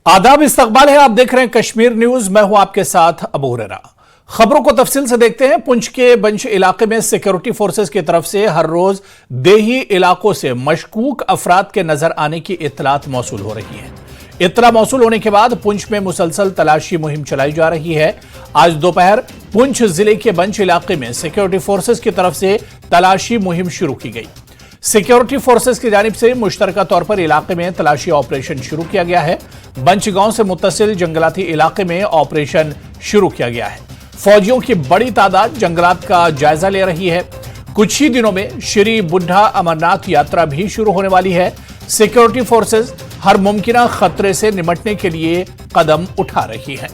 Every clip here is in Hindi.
आदाब, इस्तकबाल है। आप देख रहे हैं कश्मीर न्यूज। मैं हूं आपके साथ अबू हुरैरा। खबरों को तफसील से देखते हैं। पुंछ के बंच इलाके में सिक्योरिटी फोर्सेस की तरफ से हर रोज देही इलाकों से मशकूक अफराद के नजर आने की इत्तलात मौसूल हो रही है। इत्तला मौसूल होने के बाद पुंछ में मुसलसल तलाशी मुहिम चलाई जा रही है। आज दोपहर पुंछ जिले के बंच इलाके में सिक्योरिटी फोर्सेस की तरफ से तलाशी मुहिम शुरू की गई। सिक्योरिटी फोर्सेस की जानिब से मुश्तरका तौर पर इलाके में तलाशी ऑपरेशन शुरू किया गया है। बंच गांव से मुत्तसिल जंगलाती इलाके में ऑपरेशन शुरू किया गया है। फौजियों की बड़ी तादाद जंगलात का जायजा ले रही है। कुछ ही दिनों में श्री बुढ़ा अमरनाथ यात्रा भी शुरू होने वाली है। सिक्योरिटी फोर्सेस हर मुमकिन खतरे से निपटने के लिए कदम उठा रही है।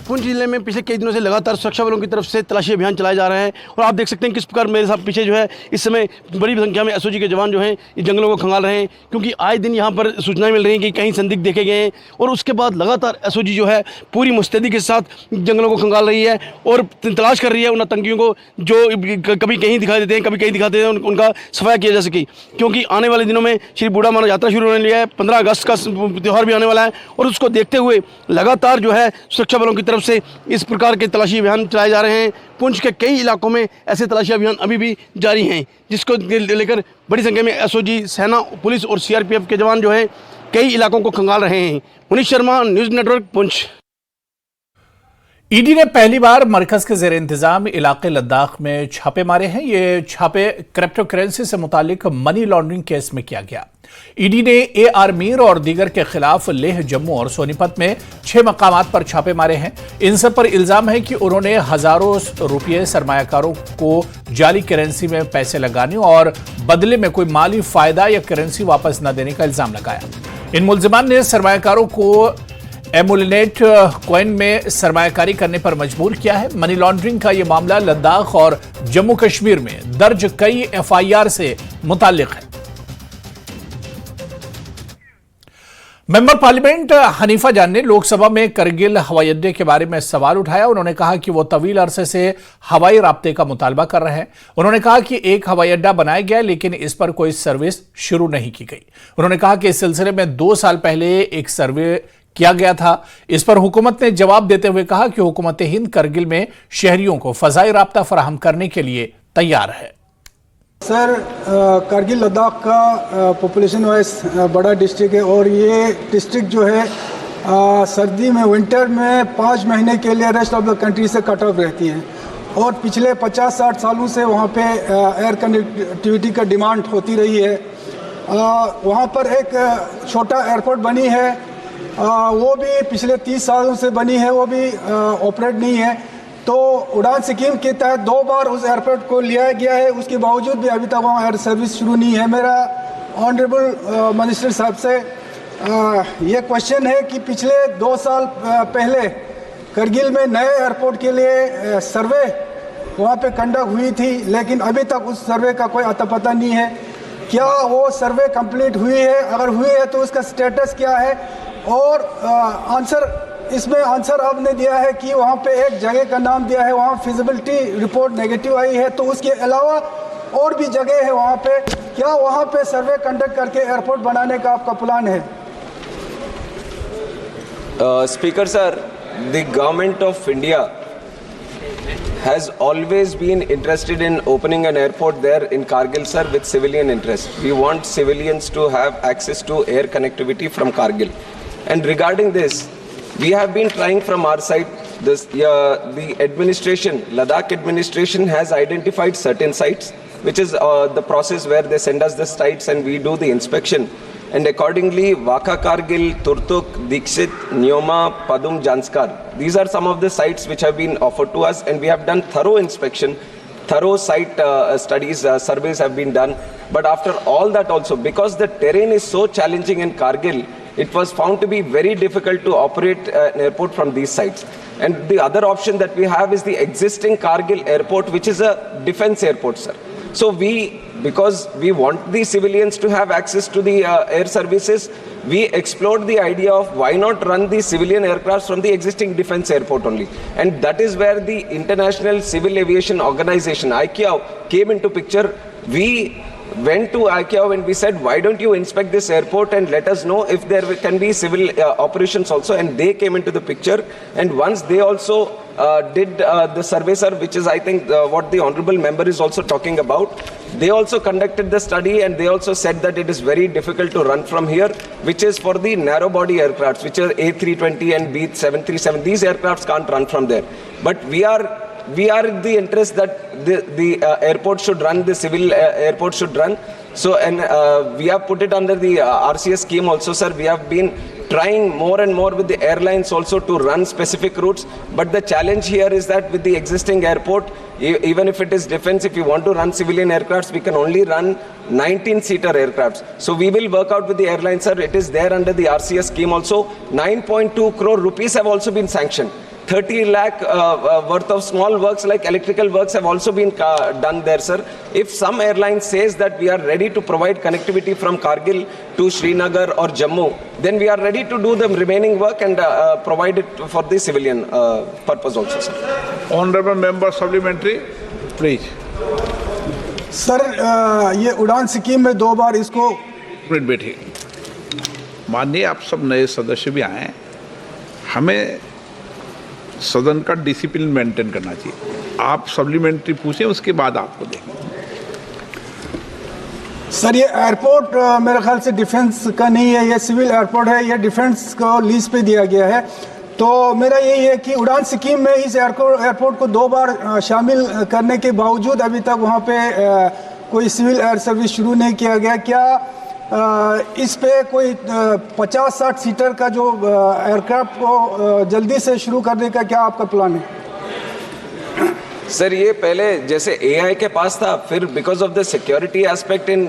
पुंछ जिले में पिछले कई दिनों से लगातार सुरक्षा बलों की तरफ से तलाशी अभियान चलाए जा रहे हैं और आप देख सकते हैं किस प्रकार मेरे साथ पीछे जो है इस समय बड़ी संख्या में एसओजी के जवान जो हैं ये जंगलों को खंगाल रहे हैं, क्योंकि आए दिन यहाँ पर सूचनाएं मिल रही हैं कि कहीं संदिग्ध देखे गए हैं और उसके बाद लगातार एसओजी जो है पूरी मुस्तैदी के साथ जंगलों को खंगाल रही है और तलाश कर रही है उन आतंकियों को जो कभी कहीं दिखाई देते हैं, कभी कहीं दिखाते हैं, उनका सफाया किया जा सके। क्योंकि आने वाले दिनों में श्री बूढ़ा अमरनाथ यात्रा शुरू होने लिया है, 15 अगस्त का त्यौहार भी आने वाला है और उसको देखते हुए लगातार जो है सुरक्षा बलों की तरफ से इस प्रकार के तलाशी अभियान चलाए जा रहे हैं। पुंछ के कई इलाकों में ऐसे तलाशी अभियान अभी भी जारी हैं, जिसको लेकर बड़ी संख्या में एसओजी, सेना, पुलिस और सीआरपीएफ के जवान जो हैं कई इलाकों को खंगाल रहे हैं। Munish Sharma, news network, Poonch. ED ने पहली बार मरकज के जेर इंतजाम इलाके लद्दाख में छापे मारे हैं। ये छापे क्रिप्टो करेंसी से मुतालिक मनी लॉन्ड्रिंग केस में किया गया। ईडी ने AR मीर और दीगर के खिलाफ लेह, जम्मू और सोनीपत में 6 मकामात पर छापे मारे हैं। इन सब पर इल्जाम है कि उन्होंने हजारों रुपये सरमायाकारों को जाली करेंसी में पैसे लगाने और बदले में कोई माली फायदा या करेंसी वापस न देने का इल्जाम लगाया। इन मुल्जिमान ने सरमायाकारों को एमुलेट कॉइन में सरमायाकारी करने पर मजबूर किया है। मनी लॉन्ड्रिंग का यह मामला लद्दाख और जम्मू कश्मीर में दर्ज कई FIR से मुताल्लिक है। मेंबर पार्लियामेंट हनीफा जान ने लोकसभा में करगिल हवाई अड्डे के बारे में सवाल उठाया। उन्होंने कहा कि वो तवील अरसे से हवाई राब्ते का मुतालबा कर रहे हैं। उन्होंने कहा कि एक हवाई अड्डा बनाया गया लेकिन इस पर कोई सर्विस शुरू नहीं की गई। उन्होंने कहा कि इस सिलसिले में 2 साल पहले एक सर्वे किया गया था। इस पर हुकूमत ने जवाब देते हुए कहा कि हुकूमत हिंद करगिल में शहरियों को फजाई राब्ता फराहम करने के लिए तैयार है। सर, करगिल लद्दाख का पॉपुलेशन वाइज बड़ा डिस्ट्रिक्ट है और ये डिस्ट्रिक्ट जो है सर्दी में, विंटर में 5 महीने के लिए रेस्ट ऑफ द कंट्री से कट ऑफ रहती है और पिछले 50-60 सालों से वहाँ पे एयर कनेक्टिविटी का डिमांड होती रही है। वहाँ पर एक छोटा एयरपोर्ट बनी है, वो भी पिछले 30 सालों से बनी है, वो भी ऑपरेट नहीं है। तो उड़ान स्कीम के तहत 2 बार उस एयरपोर्ट को लिया गया है, उसके बावजूद भी अभी तक वहाँ एयर सर्विस शुरू नहीं है। मेरा ऑनरेबल मिनिस्टर साहब से ये क्वेश्चन है कि पिछले 2 साल पहले करगिल में नए एयरपोर्ट के लिए सर्वे वहाँ पे कंडक्ट हुई थी, लेकिन अभी तक उस सर्वे का कोई अता पता नहीं है। क्या वो सर्वे कंप्लीट हुई है? अगर हुई है तो उसका स्टेटस क्या है? और इसमें आंसर आपने दिया है कि वहाँ पे एक जगह का नाम दिया है, वहाँ फिजिबिलिटी रिपोर्ट नेगेटिव आई है, तो उसके अलावा और भी जगह है वहाँ पे। क्या वहाँ पे सर्वे कंडक्ट करके एयरपोर्ट बनाने का आपका प्लान है? Speaker sir, the government of India has always been interested in opening an airport there in Kargil, sir, with civilian interest. We want civilians to have access to air connectivity from Kargil. And regarding this, we have been trying from our side. The administration, Ladakh administration, has identified certain sites, which is the process where they send us the sites and we do the inspection. And accordingly, Waka Kargil, Turtuk, Dikshit, Nyoma, Padum, Janskar. These are some of the sites which have been offered to us, and we have done thorough inspection, thorough site studies, surveys have been done. But after all that also, because the terrain is so challenging in Kargil, it was found to be very difficult to operate an airport from these sites. And the other option that we have is the existing Kargil airport, which is a defense airport, sir. So because we want the civilians to have access to the air services, we explored the idea of why not run the civilian aircrafts from the existing defense airport only. And that is where the International Civil Aviation Organization, ICAO, came into picture. We went to ICAO and we said, why don't you inspect this airport and let us know if there can be civil operations also, and they came into the picture. And once they also did the survey, sir, which is I think what the honorable member is also talking about, they also conducted the study and they also said that it is very difficult to run from here, which is for the narrow body aircrafts, which are A320 and B737. These aircrafts can't run from there. But we are in the interest that the airport should run, the civil airport should run. So, and we have put it under the RCS scheme also, sir. We have been trying more and more with the airlines also to run specific routes. But the challenge here is that with the existing airport, even if it is defense, if you want to run civilian aircrafts, we can only run 19-seater aircrafts. So we will work out with the airlines, sir. It is there under the RCS scheme also. 9.2 crore rupees have also been sanctioned. 30 lakh worth of small works like electrical works have also been done there, sir. If some airline says that we are ready to provide connectivity from Kargil to Srinagar or Jammu, then we are ready to do the remaining work and provide it for the civilian purpose also, sir. Honorable member supplementary, please. Sir ये उड़ान स्कीम में 2 बार इसको मिनट बैठिए। माननीय आप सब नए सदस्य भी आए हैं, हमें सदन का डिसिप्लिन मेंटेन करना चाहिए। आप सप्लीमेंट्री पूछें, उसके बाद आपको देंगे। सर ये एयरपोर्ट मेरे ख्याल से डिफेंस का नहीं है, ये सिविल एयरपोर्ट है, ये डिफेंस को लीज पे दिया गया है। तो मेरा यही है कि उड़ान स्कीम में इस एयरपोर्ट को 2 बार शामिल करने के बावजूद अभी तक वहाँ पे कोई सिविल एयर सर्विस शुरू नहीं किया गया। क्या इस पे कोई 50-60 सीटर का जो एयरक्राफ्ट को जल्दी से शुरू करने का क्या आपका प्लान है? सर ये पहले जैसे AI के पास था, फिर because of the security aspect in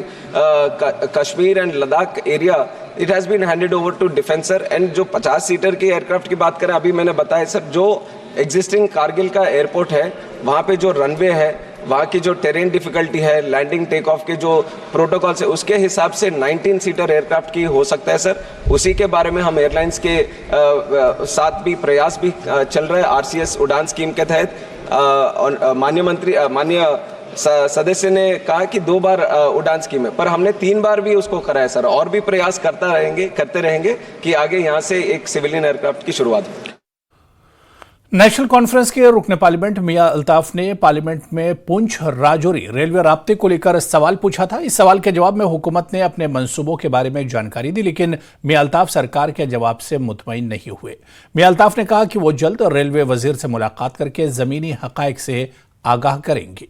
Kashmir and Ladakh area it has been handed over to defence, sir. And जो 50 सीटर की एयरक्राफ्ट की बात करें, अभी मैंने बताया सर, जो एग्जिस्टिंग कारगिल का एयरपोर्ट है वहाँ पे जो रनवे है, वहाँ की जो टेरेन डिफिकल्टी है, लैंडिंग टेक ऑफ के जो प्रोटोकॉल्स है, उसके हिसाब से 19 सीटर एयरक्राफ्ट की हो सकता है, सर। उसी के बारे में हम एयरलाइंस के साथ भी प्रयास भी चल रहा है RCS उड़ान स्कीम के तहत। माननीय सदस्य ने कहा कि 2 बार उड़ान स्कीम है, पर हमने 3 बार भी उसको कराया, सर। और भी प्रयास करते रहेंगे कि आगे यहाँ से एक सिविलियन एयरक्राफ्ट की शुरुआत हो। नेशनल कॉन्फ्रेंस के रुकने पार्लियामेंट मियां अल्ताफ ने पार्लियामेंट में पुंछ राजौरी रेलवे राब्ते को लेकर सवाल पूछा था। इस सवाल के जवाब में हुकूमत ने अपने मंसूबों के बारे में जानकारी दी, लेकिन मियां अल्ताफ सरकार के जवाब से मुतमईन नहीं हुए। मियां अल्ताफ ने कहा कि वो जल्द रेलवे वजीर से मुलाकात करके जमीनी हकायक से आगाह करेंगे।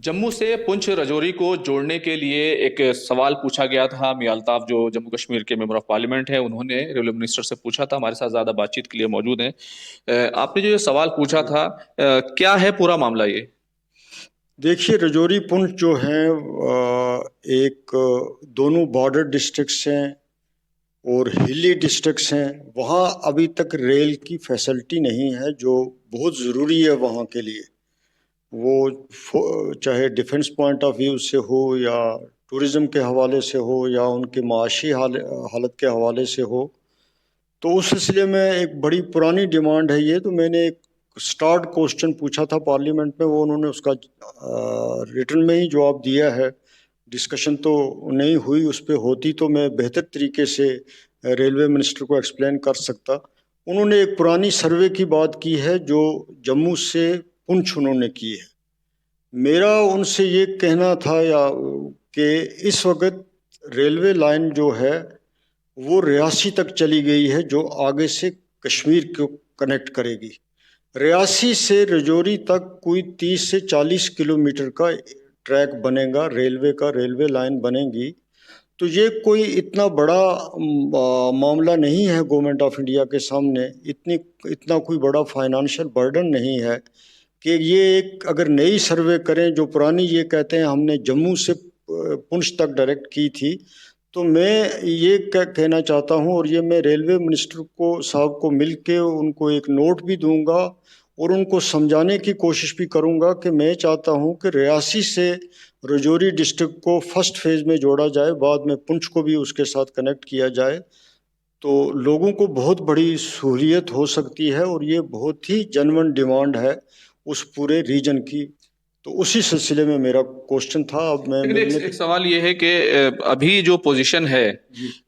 जम्मू से पुंछ राजौरी को जोड़ने के लिए एक सवाल पूछा गया था। मियां अल्ताफ जो जम्मू कश्मीर के मेंबर ऑफ पार्लियामेंट हैं, उन्होंने रेलवे मिनिस्टर से पूछा था। हमारे साथ ज़्यादा बातचीत के लिए मौजूद हैं। आपने जो ये सवाल पूछा था, क्या है पूरा मामला? ये देखिए, राजौरी पुंछ जो है एक दोनों बॉर्डर डिस्ट्रिक्ट्स हैं और हिली डिस्ट्रिक्ट्स हैं। वहाँ अभी तक रेल की फैसिलिटी नहीं है जो बहुत ज़रूरी है वहाँ के लिए। वो चाहे डिफेंस पॉइंट ऑफ व्यू से हो या टूरिज़्म के हवाले से हो या उनके माशी हालत के हवाले से हो। तो उस सिलसिले में एक बड़ी पुरानी डिमांड है ये। तो मैंने एक स्टार्ट क्वेश्चन पूछा था पार्लियामेंट में, वो उन्होंने उसका रिटन में ही जवाब दिया है। डिस्कशन तो नहीं हुई उस पर, होती तो मैं बेहतर तरीके से रेलवे मिनिस्टर को एक्सप्लेन कर सकता। उन्होंने एक पुरानी सर्वे की बात की है जो जम्मू से पुंछ उन्होंने की है। मेरा उनसे ये कहना था कि इस वक्त रेलवे लाइन जो है वो रियासी तक चली गई है, जो आगे से कश्मीर को कनेक्ट करेगी। रियासी से राजौरी तक कोई 30 से 40 किलोमीटर का ट्रैक बनेगा, रेलवे लाइन बनेगी। तो ये कोई इतना बड़ा मामला नहीं है गवर्नमेंट ऑफ इंडिया के सामने, इतना कोई बड़ा फाइनेंशियल बर्डन नहीं है कि ये एक अगर नई सर्वे करें। जो पुरानी ये कहते हैं हमने जम्मू से पुंछ तक डायरेक्ट की थी। तो मैं ये कहना चाहता हूँ, और ये मैं रेलवे मिनिस्टर साहब को मिल के उनको एक नोट भी दूंगा और उनको समझाने की कोशिश भी करूँगा कि मैं चाहता हूँ कि रियासी से राजौरी डिस्ट्रिक्ट को फर्स्ट फेज़ में जोड़ा जाए, बाद में पुंछ को भी उसके साथ कनेक्ट किया जाए। तो लोगों को बहुत बड़ी सहूलियत हो सकती है और ये बहुत ही जेन्युइन डिमांड है उस पूरे रीजन की। तो उसी सिलसिले में मेरा क्वेश्चन था। अब मैं लेकिन एक सवाल ये है कि अभी जो पोजीशन है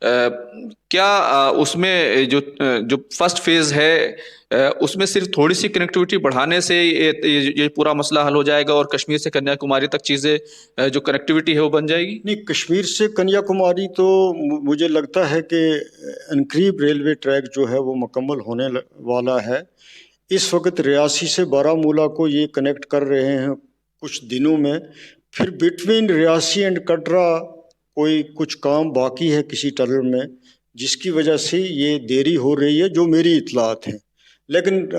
क्या उसमें जो फर्स्ट फेज है उसमें सिर्फ थोड़ी सी कनेक्टिविटी बढ़ाने से ये पूरा मसला हल हो जाएगा और कश्मीर से कन्याकुमारी तक चीजें जो कनेक्टिविटी है वो बन जाएगी? नहीं, कश्मीर से कन्याकुमारी तो मुझे लगता है कि अनकरीब रेलवे ट्रैक जो है वो मुकम्मल होने वाला है। इस वक्त रियासी से बारामूला को ये कनेक्ट कर रहे हैं कुछ दिनों में, फिर बिटवीन रियासी एंड कटरा कोई कुछ काम बाकी है किसी टनल में, जिसकी वजह से ये देरी हो रही है, जो मेरी इत्तलात हैं। लेकिन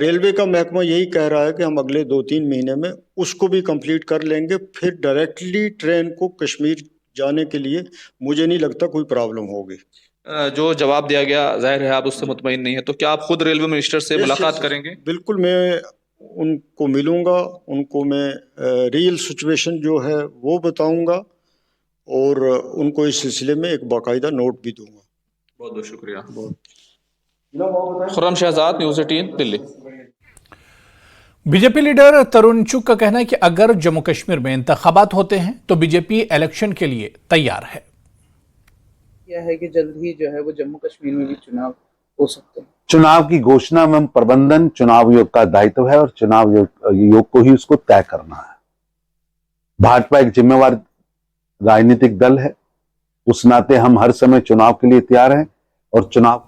रेलवे का महकमा यही कह रहा है कि हम अगले 2-3 महीने में उसको भी कंप्लीट कर लेंगे, फिर डायरेक्टली ट्रेन को कश्मीर जाने के लिए मुझे नहीं लगता कोई प्रॉब्लम होगी। जो जवाब दिया गया जाहिर है आप उससे मुतमईन नहीं है, तो क्या आप खुद रेलवे मिनिस्टर से मुलाकात करेंगे? बिल्कुल, मैं उनको मिलूंगा, उनको मैं रियल सिचुएशन जो है वो बताऊंगा और उनको इस सिलसिले में एक बाकायदा नोट भी दूंगा। बहुत बहुत शुक्रिया। Khurram Shahzad, news 18, Delhi. BJP leader Tarun Chugh का कहना है कि अगर जम्मू कश्मीर में इंतखाबात होते हैं तो बीजेपी इलेक्शन के लिए तैयार है। यह है कि जल्द ही जो है वो जम्मू कश्मीर में भी चुनाव हो सकते हैं। चुनाव की घोषणा एवं प्रबंधन चुनाव आयोग का दायित्व है और चुनाव आयोग को ही उसको तय करना है। भाजपा एक जिम्मेवार राजनीतिक दल है, उस नाते हम हर समय चुनाव के लिए तैयार हैं और चुनाव।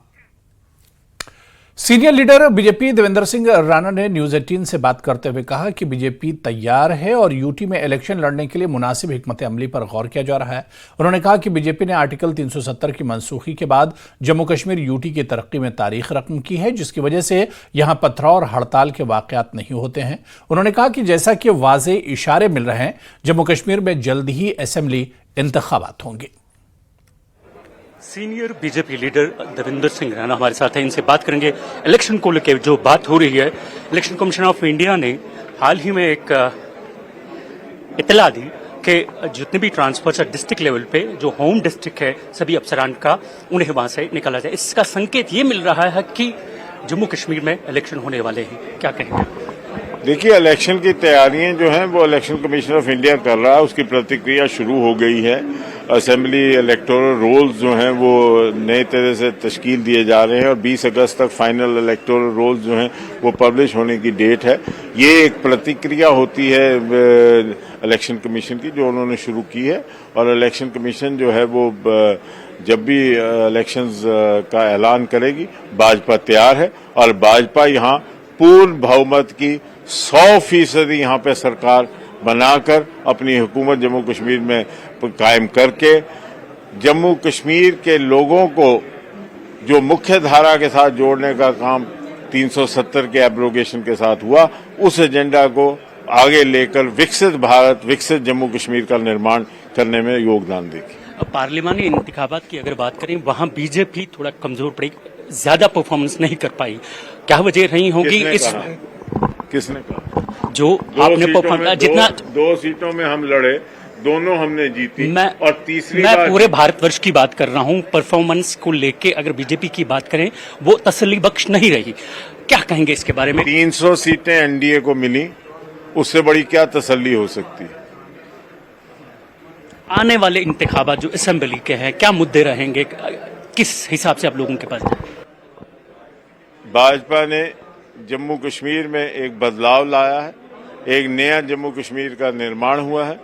Senior leader BJP Devendra Singh Rana ने न्यूज 18 से बात करते हुए कहा कि बीजेपी तैयार है और यूटी में इलेक्शन लड़ने के लिए मुनासिब हिकमत अमली पर गौर किया जा रहा है। उन्होंने कहा कि बीजेपी ने आर्टिकल 370 की मनसूखी के बाद जम्मू कश्मीर यूटी की तरक्की में तारीख रकम की है, जिसकी वजह से यहां पथराव और हड़ताल के वाकयात नहीं होते हैं। उन्होंने कहा कि जैसा कि वाज़े इशारे मिल रहे हैं, जम्मू कश्मीर में जल्द ही असेंबली इंतखाबात होंगे। Senior BJP leader Devendra Singh Rana हमारे साथ हैं, इनसे बात करेंगे इलेक्शन को लेकर जो बात हो रही है। इलेक्शन कमीशन ऑफ इंडिया ने हाल ही में एक इतला दी कि जितने भी ट्रांसफर्स डिस्ट्रिक्ट लेवल पे जो होम डिस्ट्रिक्ट है सभी अफसरान का उन्हें वहां से निकाला जाए। इसका संकेत ये मिल रहा है कि जम्मू कश्मीर में इलेक्शन होने वाले हैं, क्या कहेंगे? देखिए, इलेक्शन की तैयारियां जो हैं वो इलेक्शन कमीशन ऑफ इंडिया कर रहा है, उसकी प्रतिक्रिया शुरू हो गई है। असेंबली इलेक्टोरल रोल्स जो हैं वो नए तरह से तश्कील दिए जा रहे हैं और 20 अगस्त तक फाइनल इलेक्टोरल रोल्स जो हैं वो पब्लिश होने की डेट है। ये एक प्रतिक्रिया होती है इलेक्शन कमीशन की जो उन्होंने शुरू की है और इलेक्शन कमीशन जो है वो जब भी इलेक्शंस का ऐलान करेगी, भाजपा तैयार है और भाजपा यहाँ पूर्ण बहुमत की 100% यहाँ पे सरकार बनाकर अपनी हुकूमत जम्मू कश्मीर में कायम करके जम्मू कश्मीर के लोगों को जो मुख्य धारा के साथ जोड़ने का काम 370 के एब्रोगेशन के साथ हुआ, उस एजेंडा को आगे लेकर विकसित भारत, विकसित जम्मू कश्मीर का निर्माण करने में योगदान देगी। पार्लिमानी इंतखाबात की अगर बात करें, वहां बीजेपी थोड़ा कमजोर पड़ी, ज्यादा परफॉर्मेंस नहीं कर पाई, क्या वजह रही होगी? किसने कहा? जो आपने परफॉर्मेंस जितना 2 सीटों में हम लड़े, दोनों हमने जीती और तीसरी मैं पूरे भारतवर्ष की बात कर रहा हूं। परफॉर्मेंस को लेके अगर बीजेपी की बात करें वो तसल्ली बख्श नहीं रही, क्या कहेंगे इसके बारे में? 300 सीटें एनडीए को मिली, उससे बड़ी क्या तसल्ली हो सकती है? आने वाले इंतखाबात जो असेंबली के हैं, क्या मुद्दे रहेंगे, किस हिसाब से आप लोगों के पास? भाजपा ने जम्मू कश्मीर में एक बदलाव लाया है, एक नया जम्मू कश्मीर का निर्माण हुआ है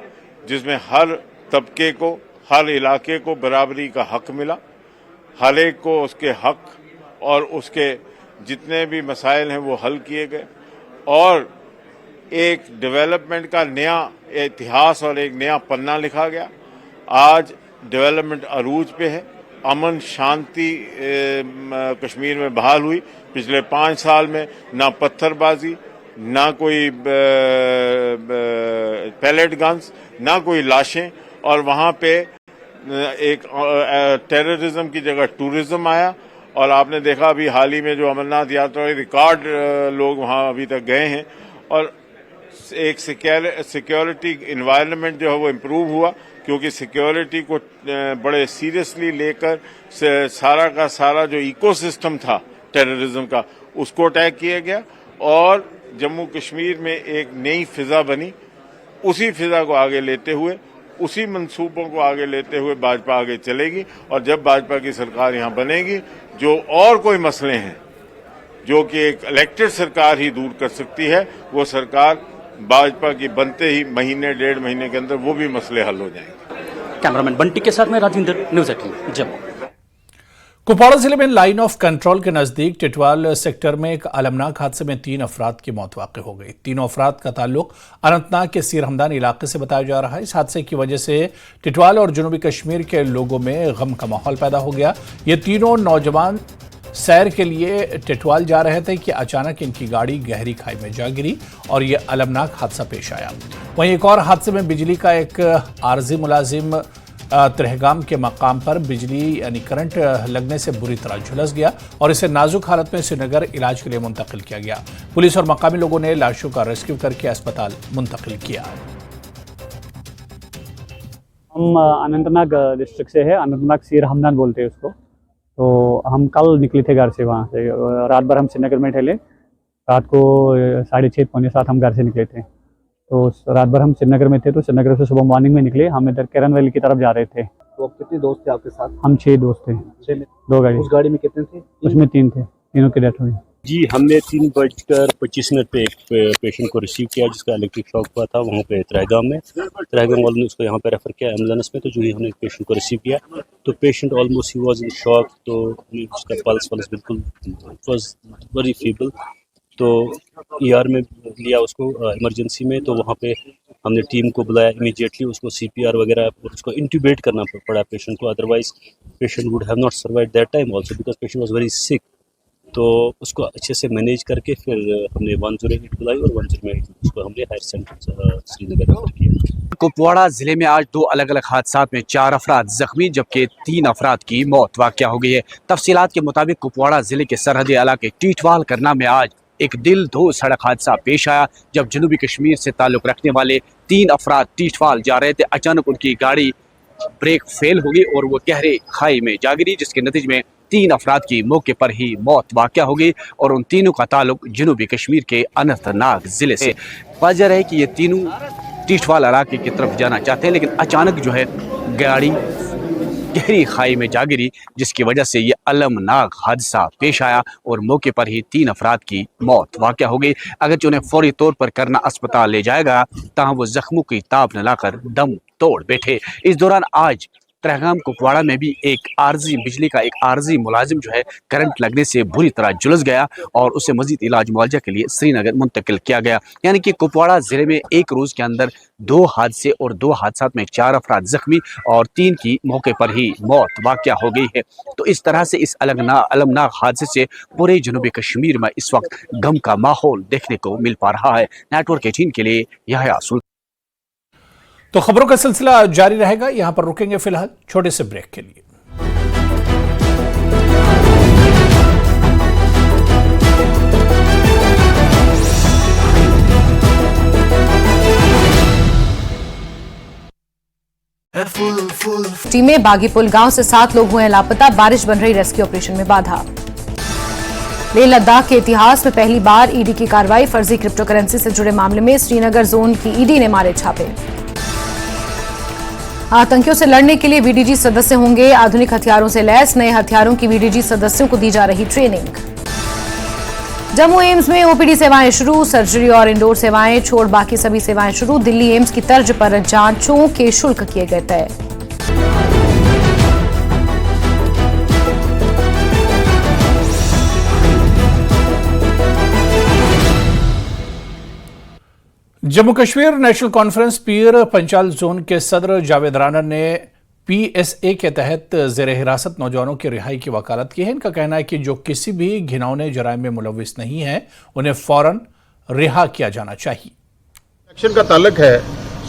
जिसमें हर तबके को, हर इलाके को बराबरी का हक मिला, हर एक को उसके हक और उसके जितने भी मसाइल हैं वो हल किए गए और एक डेवलपमेंट का नया इतिहास और एक नया पन्ना लिखा गया। आज डेवलपमेंट अरूज पे है, अमन शांति कश्मीर में बहाल हुई। पिछले 5 साल में ना पत्थरबाजी, ना कोई पैलेट गन्स, ना कोई लाशें और वहाँ पे एक टेररिज्म की जगह टूरिज्म आया और आपने देखा अभी हाल ही में जो अमरनाथ यात्रा रिकॉर्ड लोग वहाँ अभी तक गए हैं और एक सिक्योरिटी इन्वायरमेंट जो है वो इम्प्रूव हुआ क्योंकि सिक्योरिटी को बड़े सीरियसली लेकर सारा का सारा जो इकोसिस्टम था टेररिज्म का उसको अटैक किया गया और जम्मू कश्मीर में एक नई फिजा बनी उसी फिजा को आगे लेते हुए, उसी मंसूबों को आगे लेते हुए भाजपा आगे चलेगी। और जब भाजपा की सरकार यहाँ बनेगी, जो और कोई मसले हैं जो कि एक इलेक्टेड सरकार ही दूर कर सकती है, वो सरकार भाजपा की बनते ही महीने 1.5 महीने के अंदर वो भी मसले हल हो जाएंगे। कैमरामैन बंटी के साथ मैं राजेंद्र, न्यूज़ 18 जम्मू। कुपवाड़ा जिले में लाइन ऑफ कंट्रोल के नजदीक टिटवाल सेक्टर में एक अलमनाक हादसे में 3 अफराद की मौत वाक़ हो गई। तीनों अफराद का ताल्लुक अनंतनाग के सीर हमदान इलाके से बताया जा रहा है। इस हादसे की वजह से टिटवाल और जनूबी कश्मीर के लोगों में गम का माहौल पैदा हो गया। ये तीनों नौजवान सैर के लिए टिटवाल जा रहे थे कि अचानक इनकी गाड़ी गहरी खाई में जा गिरी और ये अलमनाक हादसा पेश आया। वहीं एक और हादसे में बिजली का एक आरजी मुलाजिम त्रेहगाम के मकाम पर बिजली यानी करंट लगने से बुरी तरह झुलस गया और इसे नाजुक हालत में श्रीनगर इलाज के लिए मुंतकिल किया गया। पुलिस और मकामी लोगों ने लाशों का रेस्क्यू करके अस्पताल मुंतकिल किया। हम अनंतनाग डिस्ट्रिक्ट से है, अनंतनाग सीर हमदान बोलते हैं उसको। तो हम कल निकले थे घर से, वहाँ से रात भर हम श्रीनगर में ठहले। रात को 6:30 पौने 7 हम घर से निकले थे। तो रात भर हम श्रीनगर में थे, तो श्रीनगर से सुबह मॉर्निंग में निकले। हम इधर केरन वैली की तरफ जा रहे थे। तो कितने दोस्त थे आपके साथ? हम 6 दोस्त थे। 2 गाड़ी। उस गाड़ी में कितने थे? उसमें 3 थे, तीनों की डेथ हुई। जी, हमने 3:25 पे एक पेशेंट को रिसीव किया जिसका इलेक्ट्रिक शॉक हुआ था वहाँ पे त्रेहगाम में। त्रेहगाम वालों ने उसको यहाँ पे रेफर किया एम्बुलेंस में। तो जो ही हमने पेशेंट को रिसीव किया तो patient almost he was in shock. तो उसका पल्स बिल्कुल वाज वेरी फीबल। तो ER में लिया उसको इमरजेंसी में। तो वहाँ पे हमने टीम को बुलाया इमीडिएटली, उसको CPR वगैरह उसको इंट्यूबेट करना पड़ा पेशेंट को। Otherwise patient would have not survived that time also because patient was very sick. तो उसको अच्छे से मैनेज करके फिर हमने 108 बुलाई और 108 उसको हमने हायर सेंटर श्रीनगर रेफर किया। कुपवाड़ा जिले में आज 2 अलग अलग हादसात में 4 अफराद जख्मी जबकि 3 अफराद की मौत वाक़या हो गई है। तफसीलात के मुताबिक कुपवाड़ा जिले के सरहदी इलाके टीटवाल करना में आज एक दिल धो सड़क हादसा पेश आया जब जनूबी कश्मीर से ताल्लुक़ रखने वाले 3 अफराद टीटवाल जा रहे थे। अचानक उनकी गाड़ी ब्रेक फेल हो गई और वो गहरे खाई में जा गिरी, जिसके नतीजे में 3 अफराद की मौके पर ही मौत वाक़या हो गई और उन तीनों का ताल्लुक जनूबी कश्मीर के अनंतनाग जिले से। वजह है कि ये तीनों टीटवाल इलाके की तरफ जाना चाहते हैं, लेकिन अचानक जो है गाड़ी गहरी खाई में जा गिरी, जिसकी वजह से ये अलमनाक हादसा पेश आया और मौके पर ही 3 अफराद की मौत वाक़या हो गई। अगरचे उन्हें फौरी तौर पर करना अस्पताल ले जाएगा, तहाँ वो जख्मों की ताब न लाकर दम तोड़ बैठे। इस दौरान आज त्रेहगाम कुपवाड़ा में भी एक आरजी बिजली का एक आरजी मुलाजिम जो है करंट लगने से बुरी तरह झुलस गया और उसे मजीद इलाज मुआवजा के लिए श्रीनगर मुंतकिल किया गया। यानी कि कुपवाड़ा जिले में एक रोज़ के अंदर 2 हादसे और 2 हादसात में 4 अफराद जख्मी और 3 की मौके पर ही मौत वाक़या हो गई है। तो इस तरह से इस अलमनाक हादसे से पूरे जनूबी कश्मीर में इस वक्त गम का माहौल देखने को मिल पा रहा है। नेटवर्क 18 के लिए यह तो खबरों का सिलसिला जारी रहेगा। यहां पर रुकेंगे फिलहाल छोटे से ब्रेक के लिए। टीमें बागीपुल गांव से 7 लोग हुए लापता, बारिश बन रही रेस्क्यू ऑपरेशन में बाधा। लेह लद्दाख के इतिहास में पहली बार ईडी की कार्रवाई, फर्जी क्रिप्टो करेंसी से जुड़े मामले में श्रीनगर जोन की ईडी ने मारे छापे। आतंकियों से लड़ने के लिए वीडीजी सदस्य होंगे आधुनिक हथियारों से लैस, नए हथियारों की वीडीजी सदस्यों को दी जा रही ट्रेनिंग। जम्मू एम्स में ओपीडी सेवाएं शुरू, सर्जरी और इंडोर सेवाएं छोड़ बाकी सभी सेवाएं शुरू। दिल्ली एम्स की तर्ज पर जांचों के शुल्क किए गए तय। जम्मू कश्मीर नेशनल कॉन्फ्रेंस पीर पंचाल जोन के सदर जावेद राना ने PSA के तहत जेर हिरासत नौजवानों की रिहाई की वकालत की है। इनका कहना है कि जो किसी भी घिनौने जराइम में मुलविस नहीं है उन्हें फौरन रिहा किया जाना चाहिए। इलेक्शन का ताल्लुक है,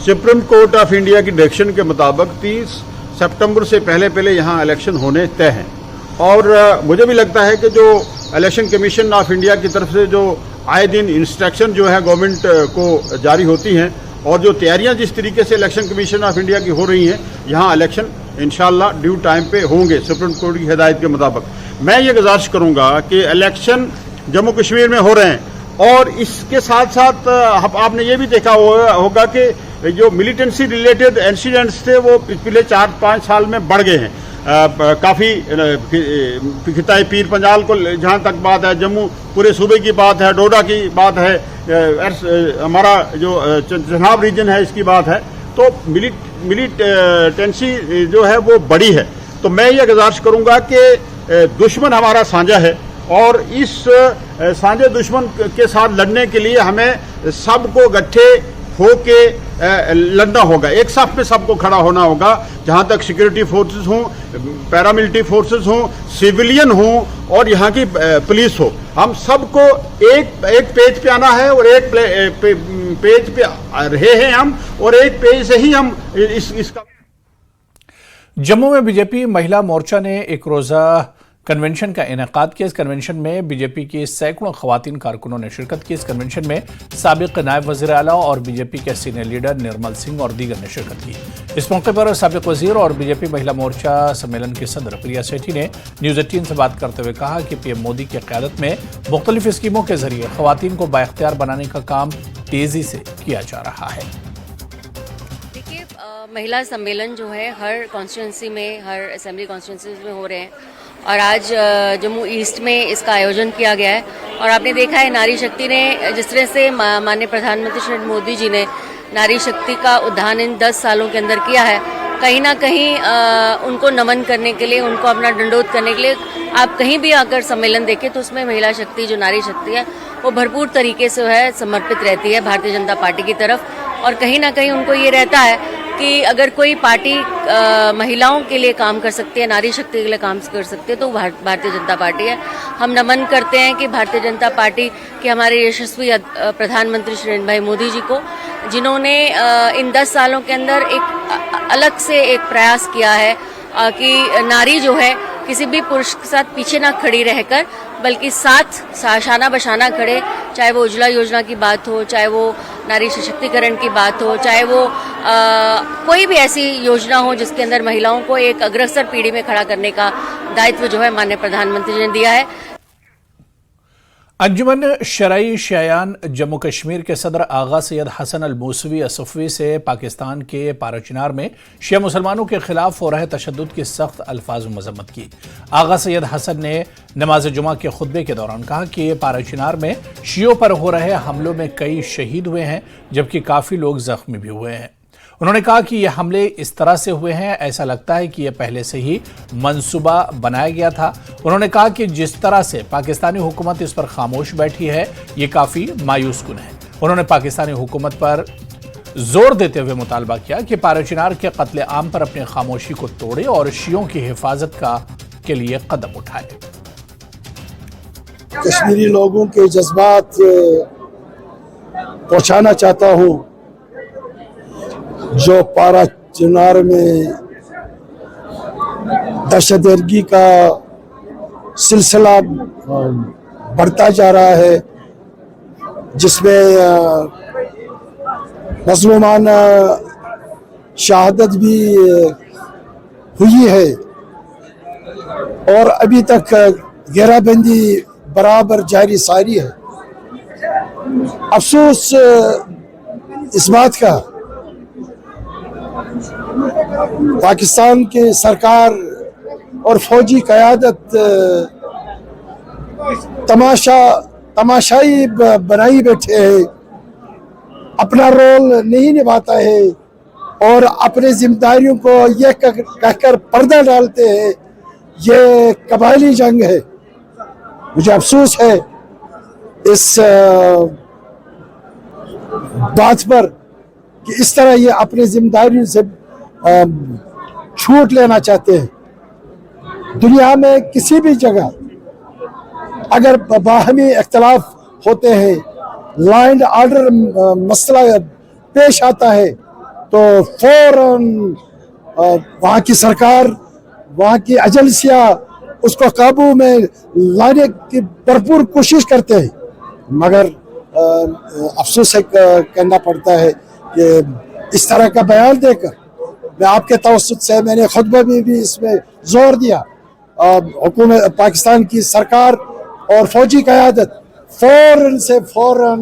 सुप्रीम कोर्ट ऑफ इंडिया की डायरेक्शन के मुताबिक 30 सितंबर से पहले यहाँ इलेक्शन होने तय हैं और मुझे भी लगता है कि जो इलेक्शन कमीशन ऑफ इंडिया की तरफ से जो आए दिन इंस्ट्रक्शन जो है गवर्नमेंट को जारी होती हैं और जो तैयारियां जिस तरीके से इलेक्शन कमीशन ऑफ इंडिया की हो रही हैं, यहाँ इलेक्शन इंशाल्लाह ड्यू टाइम पे होंगे सुप्रीम कोर्ट की हिदायत के मुताबिक। मैं ये गुजारिश करूँगा कि इलेक्शन जम्मू कश्मीर में हो रहे हैं और इसके साथ साथ आपने ये भी देखा होगा कि जो मिलिटेंसी रिलेटेड इंसिडेंट्स थे वो पिछले 4-5 साल में बढ़ गए हैं। काफ़ी खिताई पीर पंजाल को जहाँ तक बात है, जम्मू पूरे सूबे की बात है, डोडा की बात है, हमारा जो चनाब रीजन है इसकी बात है, तो मिलिटेंसी जो है वो बड़ी है। तो मैं ये गुजारिश करूँगा कि दुश्मन हमारा साझा है और इस साझे दुश्मन के साथ लड़ने के लिए हमें सबको इकट्ठे होके लड़ना होगा, एक साथ में सबको खड़ा होना होगा। जहाँ तक सिक्योरिटी फोर्सेस हों, पैरामिलिट्री फोर्सेस हों, सिविलियन हों और यहाँ की पुलिस हो, हम सबको एक पेज पे आना है और एक पेज पे रहे हैं हम, और एक पेज से ही हम इसका। जम्मू में बीजेपी महिला मोर्चा ने एक रोजा कन्वेंशन का इनेकाद किया। इस कन्वेंशन में बीजेपी की सैकड़ों खवातीन कारकुनों ने शिरकत की। इस कन्वेंशन में साबिक नायब वज़ीर आला और बीजेपी के सीनियर लीडर निर्मल सिंह और दीगर ने शिरकत की। इस मौके पर साबिक वज़ीर और बीजेपी महिला मोर्चा सम्मेलन की सदर प्रिया सेठी ने न्यूज़ 18 से बात करते हुए कहा कि पीएम मोदी की क़यादत में मुख्तलिफ स्कीमों के जरिए खवातीन को बाइख्तियार बनाने का काम तेजी से किया जा रहा है। देखिए, महिला सम्मेलन जो है हर कॉन्स्टिट्यूंसी में, हर असेंबली कॉन्स्टिट्यूंसीज में हो रहे हैं और आज जम्मू ईस्ट में इसका आयोजन किया गया है। और आपने देखा है नारी शक्ति ने जिस तरह से माननीय प्रधानमंत्री श्री मोदी जी ने नारी शक्ति का उद्यान इन 10 सालों के अंदर किया है, कहीं ना कहीं उनको नमन करने के लिए, उनको अपना दंडोत करने के लिए आप कहीं भी आकर सम्मेलन देखें तो उसमें महिला शक्ति, जो नारी शक्ति है, वो भरपूर तरीके से है समर्पित रहती है भारतीय जनता पार्टी की तरफ। और कहीं ना कहीं उनको ये रहता है कि अगर कोई पार्टी महिलाओं के लिए काम कर सकती है, नारी शक्ति के लिए काम कर सकती है, तो भारतीय जनता पार्टी है। हम नमन करते हैं कि भारतीय जनता पार्टी के हमारे यशस्वी प्रधानमंत्री श्री नरेंद्र भाई मोदी जी को, जिन्होंने इन 10 सालों के अंदर एक अलग से एक प्रयास किया है कि नारी जो है किसी भी पुरुष के साथ पीछे ना खड़ी रहकर बल्कि साथ शाना बशाना खड़े, चाहे वो उज्ज्वला योजना की बात हो, चाहे वो नारी सशक्तिकरण की बात हो, चाहे वो कोई भी ऐसी योजना हो जिसके अंदर महिलाओं को एक अग्रसर पीढ़ी में खड़ा करने का दायित्व जो है माननीय प्रधानमंत्री जी ने दिया है। अंजुमन शरई शयान जम्मू कश्मीर के सदर आगा सैयद हसन अल मूसवी असफ़वी से पाकिस्तान के पाराचिनार में शिया मुसलमानों के खिलाफ हो रहे तशद्दुद की सख्त अल्फाज में मज़म्मत की। आगा सैयद हसन ने नमाज जुमा के खुतबे के दौरान कहा कि पाराचिनार में शियों पर हो रहे हमलों में कई शहीद हुए हैं जबकि काफ़ी लोग जख्मी भी हुए हैं। उन्होंने कहा कि ये हमले इस तरह से हुए हैं, ऐसा लगता है कि यह पहले से ही मंसूबा बनाया गया था। उन्होंने कहा कि जिस तरह से पाकिस्तानी हुकूमत इस पर खामोश बैठी है, ये काफ़ी मायूस कुन है। उन्होंने पाकिस्तानी हुकूमत पर जोर देते हुए मुतालबा किया कि पाराचिनार के कत्ले आम पर अपनी खामोशी को तोड़े और शियों की हिफाजत के लिए कदम उठाए। कश्मीरी लोगों के जज्बात पहुंचाना चाहता हूं। जो पाराचिनार में दहशतगर्दी का सिलसिला बढ़ता जा रहा है, जिसमें मज़लूमाना शहादत भी हुई है और अभी तक घेराबंदी बराबर जारी सारी है। अफसोस इस बात का पाकिस्तान की सरकार और फौजी क़यादत तमाशाई बनाई बैठे हैं, अपना रोल नहीं निभाता है और अपने जिम्मेदारियों को यह कहकर पर्दा डालते हैं ये कबायली जंग है। मुझे अफसोस है इस बात पर कि इस तरह ये अपनी जिम्मेदारियों से छूट लेना चाहते हैं। दुनिया में किसी भी जगह अगर बाहमी इख्तलाफ होते हैं, लॉ एंड ऑर्डर मसला पेश आता है, तो फौरन वहाँ की सरकार, वहाँ की एजेंसियाँ उसको काबू में लाने की भरपूर कोशिश करते हैं। मगर अफसोस से कहना पड़ता है कि इस तरह का बयान देकर मैं आपके तवस्सुत से मैंने खुतबे में भी इसमें जोर दिया। हुकूमत पाकिस्तान की सरकार और फौजी क़यादत फौरन से फौरन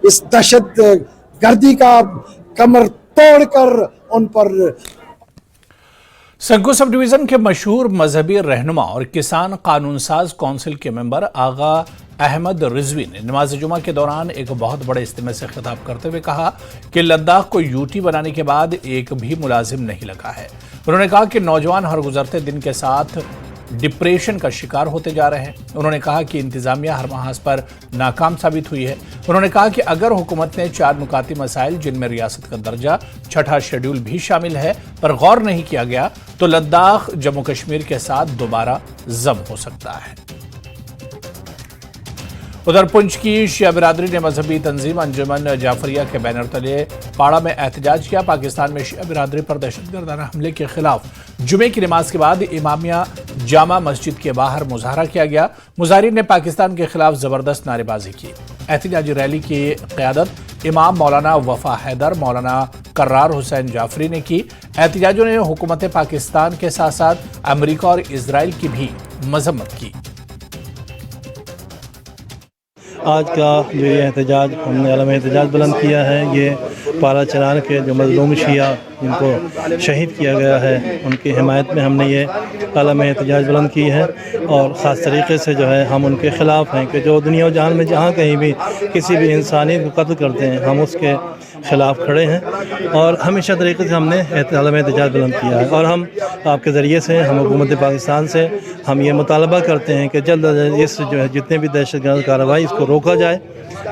इस दहशत गर्दी का कमर तोड़कर उन पर। संकू सब डिवीजन के मशहूर मजहबी रहनुमा और किसान कानून साज काउंसिल के मेंबर आगा अहमद रिजवी ने नमाज जुमा के दौरान एक बहुत बड़े इज्तिमा से खिताब करते हुए कहा कि लद्दाख को यूटी बनाने के बाद एक भी मुलाजिम नहीं लगा है। उन्होंने कहा कि नौजवान हर गुजरते दिन के साथ डिप्रेशन का शिकार होते जा रहे हैं। उन्होंने कहा कि इंतजामिया हर महाज पर नाकाम साबित हुई है। उन्होंने कहा कि अगर हुकूमत ने 4 नुकाती मसाइल जिनमें रियासत का दर्जा, 6ठा शेड्यूल भी शामिल है, पर गौर नहीं किया गया तो लद्दाख जम्मू कश्मीर के साथ दोबारा जम हो सकता है। उधर पुंछ की शिया बिरादरी ने मजहबी तंजीम अंजुमन जाफरिया के बैनर तले पाड़ा में एहतजाज किया। पाकिस्तान में शिया बिरादरी पर दहशतगर्दाना हमले के खिलाफ जुमे की नमाज के बाद इमामिया जामा मस्जिद के बाहर मुजाहरा किया गया। मुजाहिरीन ने पाकिस्तान के खिलाफ जबरदस्त नारेबाजी की। एहतजाजी रैली की क़यादत इमाम मौलाना वफा हैदर, मौलाना कर्रार हुसैन जाफरी ने की। एहतजाजों ने हुकूमत पाकिस्तान के साथ साथ अमेरिका और इसराइल की भी मजम्मत की। आज का जो ये एहतजाज हमने अलम एहतजाज बुलंद किया है, ये पारा चरान के जो मज़लूम शिया जिनको शहीद किया गया है उनकी हिमायत में हमने ये अलम एहतजाज बुलंद की है। और ख़ास तरीके से जो है हम उनके ख़िलाफ़ हैं कि जो दुनिया जहान में जहाँ कहीं भी किसी भी इंसानियत को कत्ल करते हैं, हम उसके ख़िलाफ़ खड़े हैं और हमेशा तरीके से हमने अलम एहतजाज बुलंद किया है। और हम आपके ज़रिए से, हम हुकूमत पाकिस्तान से हम ये मुतालबा करते हैं कि जल्द अज जल्द इस जो है जितने भी दहशतगर्द कार्रवाई इसको रोका जाए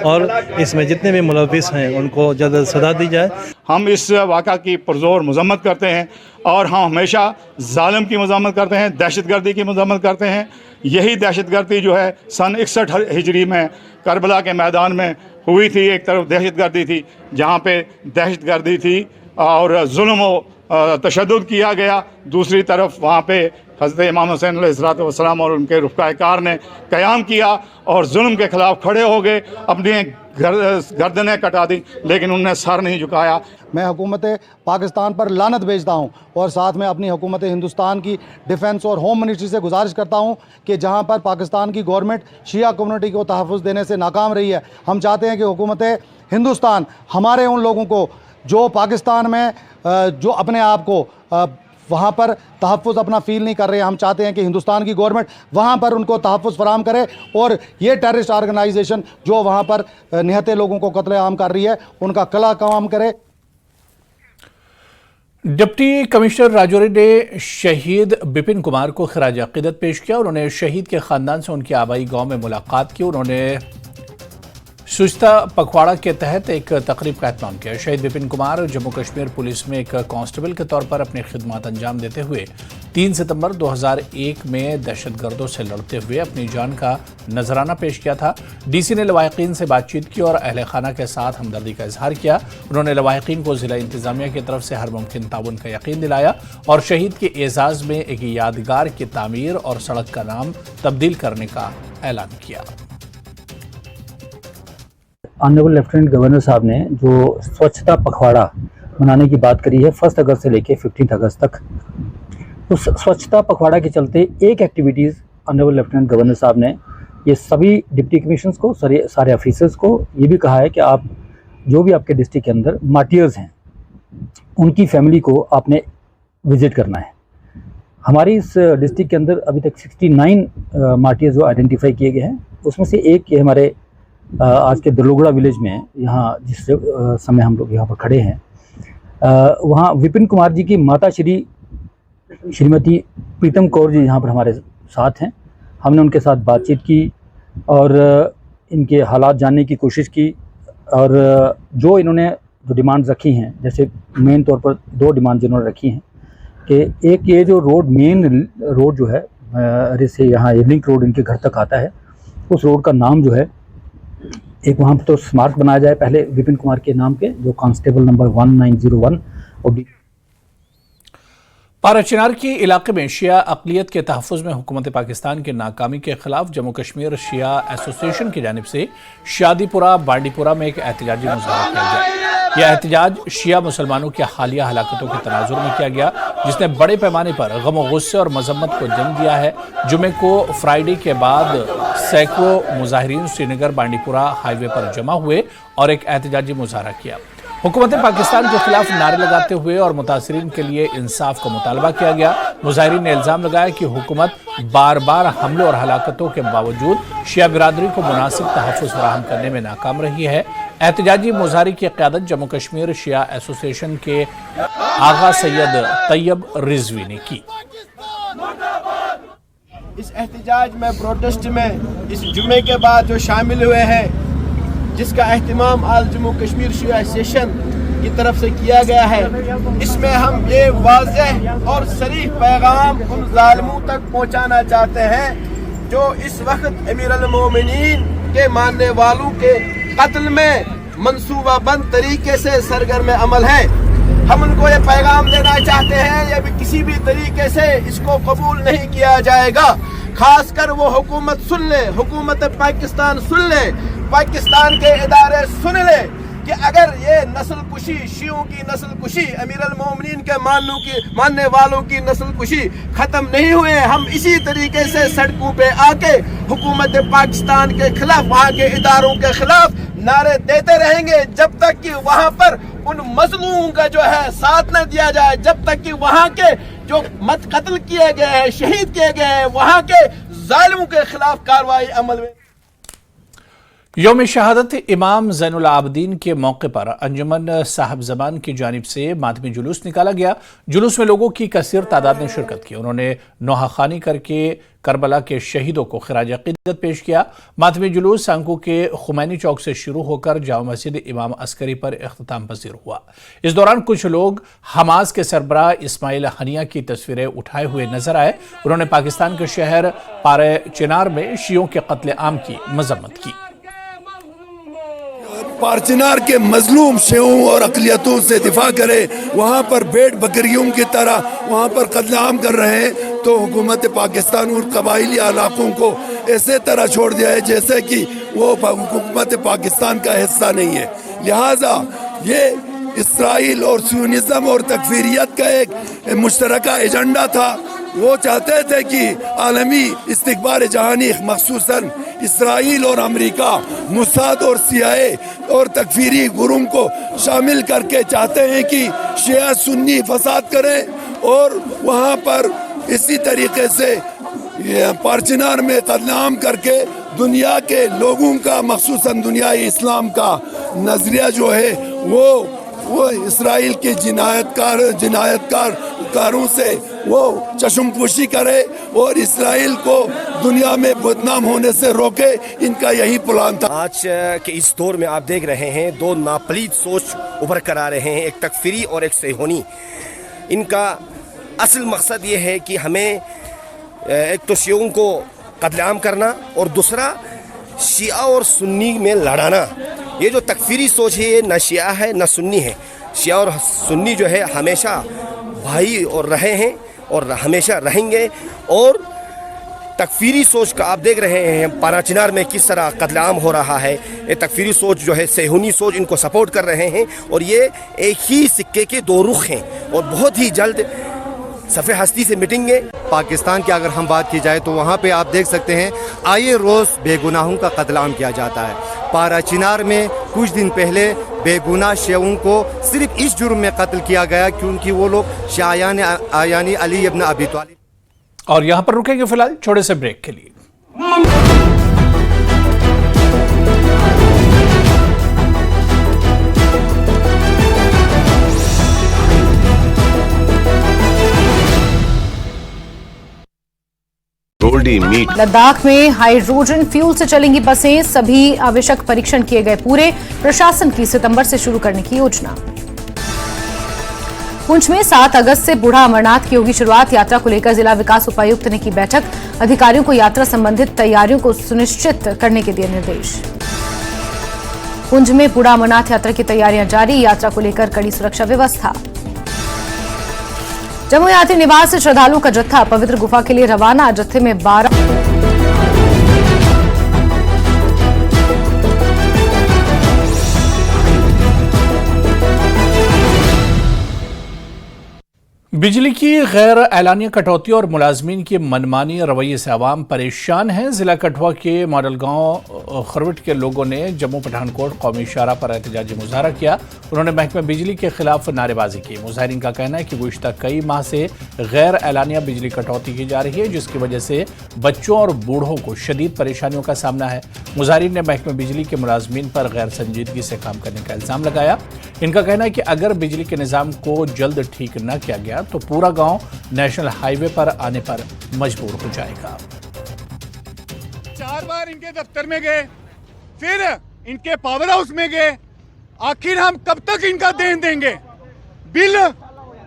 और इसमें जितने भी मुलविस हैं उनको जल्द सज़ा दी जाए। हम इस वाक़ा की पुरज़ोर मज़म्मत करते हैं और हम हमेशा ज़ालिम की मज़म्मत करते हैं, दहशतगर्दी की मज़म्मत करते हैं। यही दहशतगर्दी जो है सन 61 हिजरी में करबला के मैदान में हुई थी। एक तरफ दहशतगर्दी थी जहाँ पे दहशतगर्दी थी और जुल्म व तशद्दुद किया गया, दूसरी तरफ वहाँ पे हज़रत इमाम हुसैन अलैहिस्सलाम और उनके रुफ़क़ाए-कार ने क़याम किया और जुल्म के ख़िलाफ़ खड़े हो गए, अपनी गर्दनें कटा दी, लेकिन उन्होंने सर नहीं झुकाया। मैं हुकूमत पाकिस्तान पर लानत भेजता हूँ और साथ में अपनी हुकूमत हिंदुस्तान की डिफेंस और होम मिनिस्ट्री से गुजारिश करता हूँ कि जहाँ पर पाकिस्तान की गवर्नमेंट शिया कम्युनिटी को तहफ़्फ़ुज़ देने से नाकाम रही है, हम चाहते हैं कि हुकूमत हिंदुस्तान हमारे उन लोगों को जो पाकिस्तान में जो अपने आप को वहाँ पर तहफ़्फ़ुज़ अपना फ़ील नहीं कर रहे हैं, हम चाहते हैं कि हिंदुस्तान की गवर्नमेंट वहाँ पर उनको तहफ़्फ़ुज़ फराहम करे और ये टेररिस्ट ऑर्गेनाइजेशन जो वहाँ पर निहत्ते लोगों को कत्लेआम कर रही है उनका कला काम करे। डिप्टी कमिश्नर राजौरी ने शहीद बिपिन कुमार को खिराज अक़ीदत पेश किया। उन्होंने शहीद के ख़ानदान से उनके आबाई गांव में मुलाकात की। उन्होंने सुस्ता पखवाड़ा के तहत एक तकरीब का एहतमाम किया। शहीद बिपिन कुमार जम्मू कश्मीर पुलिस में एक कांस्टेबल के तौर पर अपनी खिदमत अंजाम देते हुए 3 सितंबर 2001 में दहशतगर्दों से लड़ते हुए अपनी जान का नजराना पेश किया था। डीसी ने लवाहिकीन से बातचीत की और अहले खाना के साथ हमदर्दी का इजहार किया। उन्होंने लवाहिकीन को जिला इंतजामिया की तरफ से हर मुमकिन ताउन का यकीन दिलाया और शहीद के एजाज में एक यादगार की तामीर और सड़क का नाम तब्दील करने का ऐलान किया। ऑनरेबल लेफ्टिनेंट गवर्नर साहब ने जो स्वच्छता पखवाड़ा मनाने की बात करी है 1 अगस्त से लेकर 15 अगस्त तक, तो स्वच्छता पखवाड़ा के चलते एक एक्टिविटीज़ ऑनरेबल लेफ्टिनेंट गवर्नर साहब ने ये सभी डिप्टी कमिश्नर्स को, सारे ऑफिसर्स को ये भी कहा है कि आप जो भी आपके डिस्ट्रिक्ट के अंदर मार्टियर्स हैं उनकी फैमिली को आपने विज़िट करना है। हमारी इस डिस्ट्रिक्ट के अंदर अभी तक 69 मार्टियर्स जो आइडेंटिफाई किए गए हैं, उसमें से एक ये हमारे आज के दलोगड़ा विलेज में, यहाँ जिस समय हम लोग यहाँ पर खड़े हैं, वहाँ विपिन कुमार जी की माता श्रीमती प्रीतम कौर जी यहाँ पर हमारे साथ हैं। हमने उनके साथ बातचीत की और इनके हालात जानने की कोशिश की और जो इन्होंने जो डिमांड्स रखी हैं, जैसे मेन तौर पर 2 डिमांड जिन्होंने रखी हैं कि एक ये जो रोड, मेन रोड जो है जैसे यहाँ लिंक रोड इनके घर तक आता है, उस रोड का नाम जो है एक वहाँ पर तो स्मारक बनाया जाए पहले विपिन कुमार के नाम पे, जो कांस्टेबल नंबर 1901 और पारा चिनार के इलाके में शिया अक़लियत के तहफ़्फ़ुज़ में हुकूमत पाकिस्तान की नाकामी के खिलाफ जम्मू कश्मीर शिया एसोसिएशन की जानिब से शादीपुरा बांडीपुरा में एक एहतजाजी मुज़ाहरा किया गया। यह एहतजाज शिया मुसलमानों की हालिया हलाकतों के तनाजुर में किया गया, जिसने बड़े पैमाने पर गम व गुस्से और मजम्मत को जन्म दिया है। जुमे को फ्राइडे के बाद सैकड़ों मुजाहिरीन श्रीनगर बांडीपुरा हाईवे पर जमा हुए और एक एहतजाजी मुज़ाहरा किया। हुकूमत पाकिस्तान के खिलाफ नारे लगाते हुए और मुतासरीन के लिए इंसाफ का मुतालबा किया गया। मुजाहिरीन ने इल्जाम लगाया कि हुकूमत बार बार हमले और हलाकतों के बावजूद शिया बिरादरी को मुनासिब तहफ़्फ़ुज़ फराहम करने में नाकाम रही है। एहतजाजी मुजाहरे की क़यादत जम्मू कश्मीर शिया एसोसिएशन के आगा सैयद तैयब रिजवी ने की। इस एहतजाज में, प्रोटेस्ट में इस जुमे के बाद जो शामिल हुए हैं, जिसका अहतमाम आल जम्मू कश्मीर शिया एसोसिएशन की तरफ से किया गया है, इसमें हम ये वाज़ेह और सरीह पैगाम उन ज़ालिमों तक पहुंचाना चाहते हैं जो इस वक्त अमीर अल मोमिनीन के मानने वालों के कत्ल में मंसूबाबंद तरीके से सरगर्म अमल है। हम उनको ये पैगाम देना चाहते हैं, ये भी किसी भी तरीके से इसको कबूल नहीं किया जाएगा। खासकर वो हुकूमत सुन ले, हुकूमत पाकिस्तान सुन ले, पाकिस्तान के इदारे सुन ले कि अगर ये नस्ल कुशी, शियों की नस्ल कुशी, अमीर अल मोमिनीन के मानने वालों की नस्ल कुशी खत्म नहीं हुए, हम इसी तरीके से सड़कों पे आके हुकूमत पाकिस्तान के खिलाफ, वहाँ के इदारों के खिलाफ नारे देते रहेंगे जब तक कि वहाँ पर उन मजलूमों का जो है साथ न दिया जाए, जब तक कि वहाँ के जो कत्ल किए गए हैं, शहीद किए गए हैं, वहाँ के जालिमों के खिलाफ कार्रवाई अमल में। यौम शहादत इमाम ज़ैनुल आबदीन के मौके पर अंजुमन साहब ज़मान की जानिब से मातमी जुलूस निकाला गया। जुलूस में लोगों की कसीर तादाद ने शिरकत की। उन्होंने नोहाखानी करके करबला के शहीदों को खिराज अक़ीदत पेश किया। मातमी जुलूस सांको के खुमैनी चौक से शुरू होकर जामा मस्जिद इमाम अस्करी पर इख्तिताम पजीर हुआ। इस दौरान कुछ लोग हमास के सरबराह इस्माइल हनिया की तस्वीरें उठाए हुए नजर आए। उन्होंने पाकिस्तान के शहर पारे चिनार में शियों के कत्ले आम की मजम्मत की। पारचिनार के मजलूम शेओं और अक़लियतों से दिफा करे, वहाँ पर भेड़ बकरियों की तरह वहाँ पर कत्लेआम कर रहे हैं, तो हुकूमत पाकिस्तान और कबाइली इलाकों को ऐसे तरह छोड़ दिया है जैसे कि वो हुकूमत पाकिस्तान का हिस्सा नहीं है। लिहाजा ये इसराइल और सियोनिज़्म और तकफीरियत का एक मुश्तरका एजेंडा था। वो चाहते थे कि आलमी इस्तिकबार जहानी मखसूसन इसराइल और अमेरिका, मुसाद और CIA और तकफीरी गुरुओं को शामिल करके चाहते हैं कि शिया सुन्नी फसाद करें और वहाँ पर इसी तरीके से पारचिनार में कत्लेआम करके दुनिया के लोगों का, मखसूसन दुनिया इस्लाम का नजरिया जो है वो इसराइल के जिनायतकारों से वो चश्मपोशी करे और इसराइल को दुनिया में बदनाम होने से रोके। इनका यही प्लान था। आज के इस दौर में आप देख रहे हैं दो नापलीद सोच उभर कर आ रहे हैं, एक तकफीरी और एक सेहोनी। इनका असल मकसद ये है कि हमें एक तो शियों को कत्लेआम करना और दूसरा शिया और सुन्नी में लड़ाना। ये जो तकफीरी सोच है ये न शिया है न सुन्नी है। शिया और सुन्नी जो है हमेशा भाई और रहे हैं और हमेशा रहेंगे। और तकफीरी सोच का आप देख रहे हैं पाराचिनार में किस तरह कत्लेआम हो रहा है। ये तकफीरी सोच जो है, सेहूनी सोच, इनको सपोर्ट कर रहे हैं और ये एक ही सिक्के के दो रुख हैं और बहुत ही जल्द सफ़े हस्ती से मिटेंगे। पाकिस्तान की अगर हम बात की जाए तो वहाँ पे आप देख सकते हैं आए रोज़ बेगुनाहों का कत्लेआम किया जाता है। पाराचिनार में कुछ दिन पहले बेगुनाह शियों को सिर्फ इस जुर्म में कत्ल किया गया क्योंकि वो लोग शायान आयानी अली इब्न अबी तालिब। और यहाँ पर रुकेंगे फिलहाल छोटे से ब्रेक के लिए। लद्दाख में हाइड्रोजन फ्यूल से चलेंगी बसें, सभी आवश्यक परीक्षण किए गए पूरे। प्रशासन की सितंबर से शुरू करने की योजना। पुंछ में 7 अगस्त से बूढ़ा अमरनाथ की होगी शुरुआत। यात्रा को लेकर जिला विकास उपायुक्त ने की बैठक, अधिकारियों को यात्रा संबंधित तैयारियों को सुनिश्चित करने के दिए निर्देश। पुंछ में बूढ़ा अमरनाथ यात्रा की तैयारियां जारी, यात्रा को लेकर कड़ी सुरक्षा व्यवस्था। जम्मू यात्री निवास से श्रद्धालुओं का जत्था पवित्र गुफा के लिए रवाना। जत्थे में 12 बिजली की गैर एलानिया कटौती और मुलाजमीन के मनमानी रवैये से आवाम परेशान है। जिला कठुआ के मॉडल गांव खरवट के लोगों ने जम्मू पठानकोट कौमी शाहरा पर एहतजाजी मुजाहरा किया। उन्होंने महकमे बिजली के खिलाफ नारेबाजी की। मुजाहिरीन का कहना है कि गुज़िश्ता कई माह से गैर एलानिया बिजली कटौती की जा रही है, जिसकी वजह से बच्चों और बूढ़ों को शदीद परेशानियों का सामना है। मुजाहिरीन ने महकमे बिजली के मुलाजमीन पर गैर संजीदगी से काम करने का इल्ज़ाम लगाया। इनका कहना है कि अगर बिजली के निज़ाम को जल्द ठीक न किया गया तो पूरा गांव नेशनल हाईवे पर आने पर मजबूर हो जाएगा। 4 बार इनके दफ्तर में गए, फिर इनके पावर हाउस में गए। आखिर हम कब तक इनका देन देंगे? बिल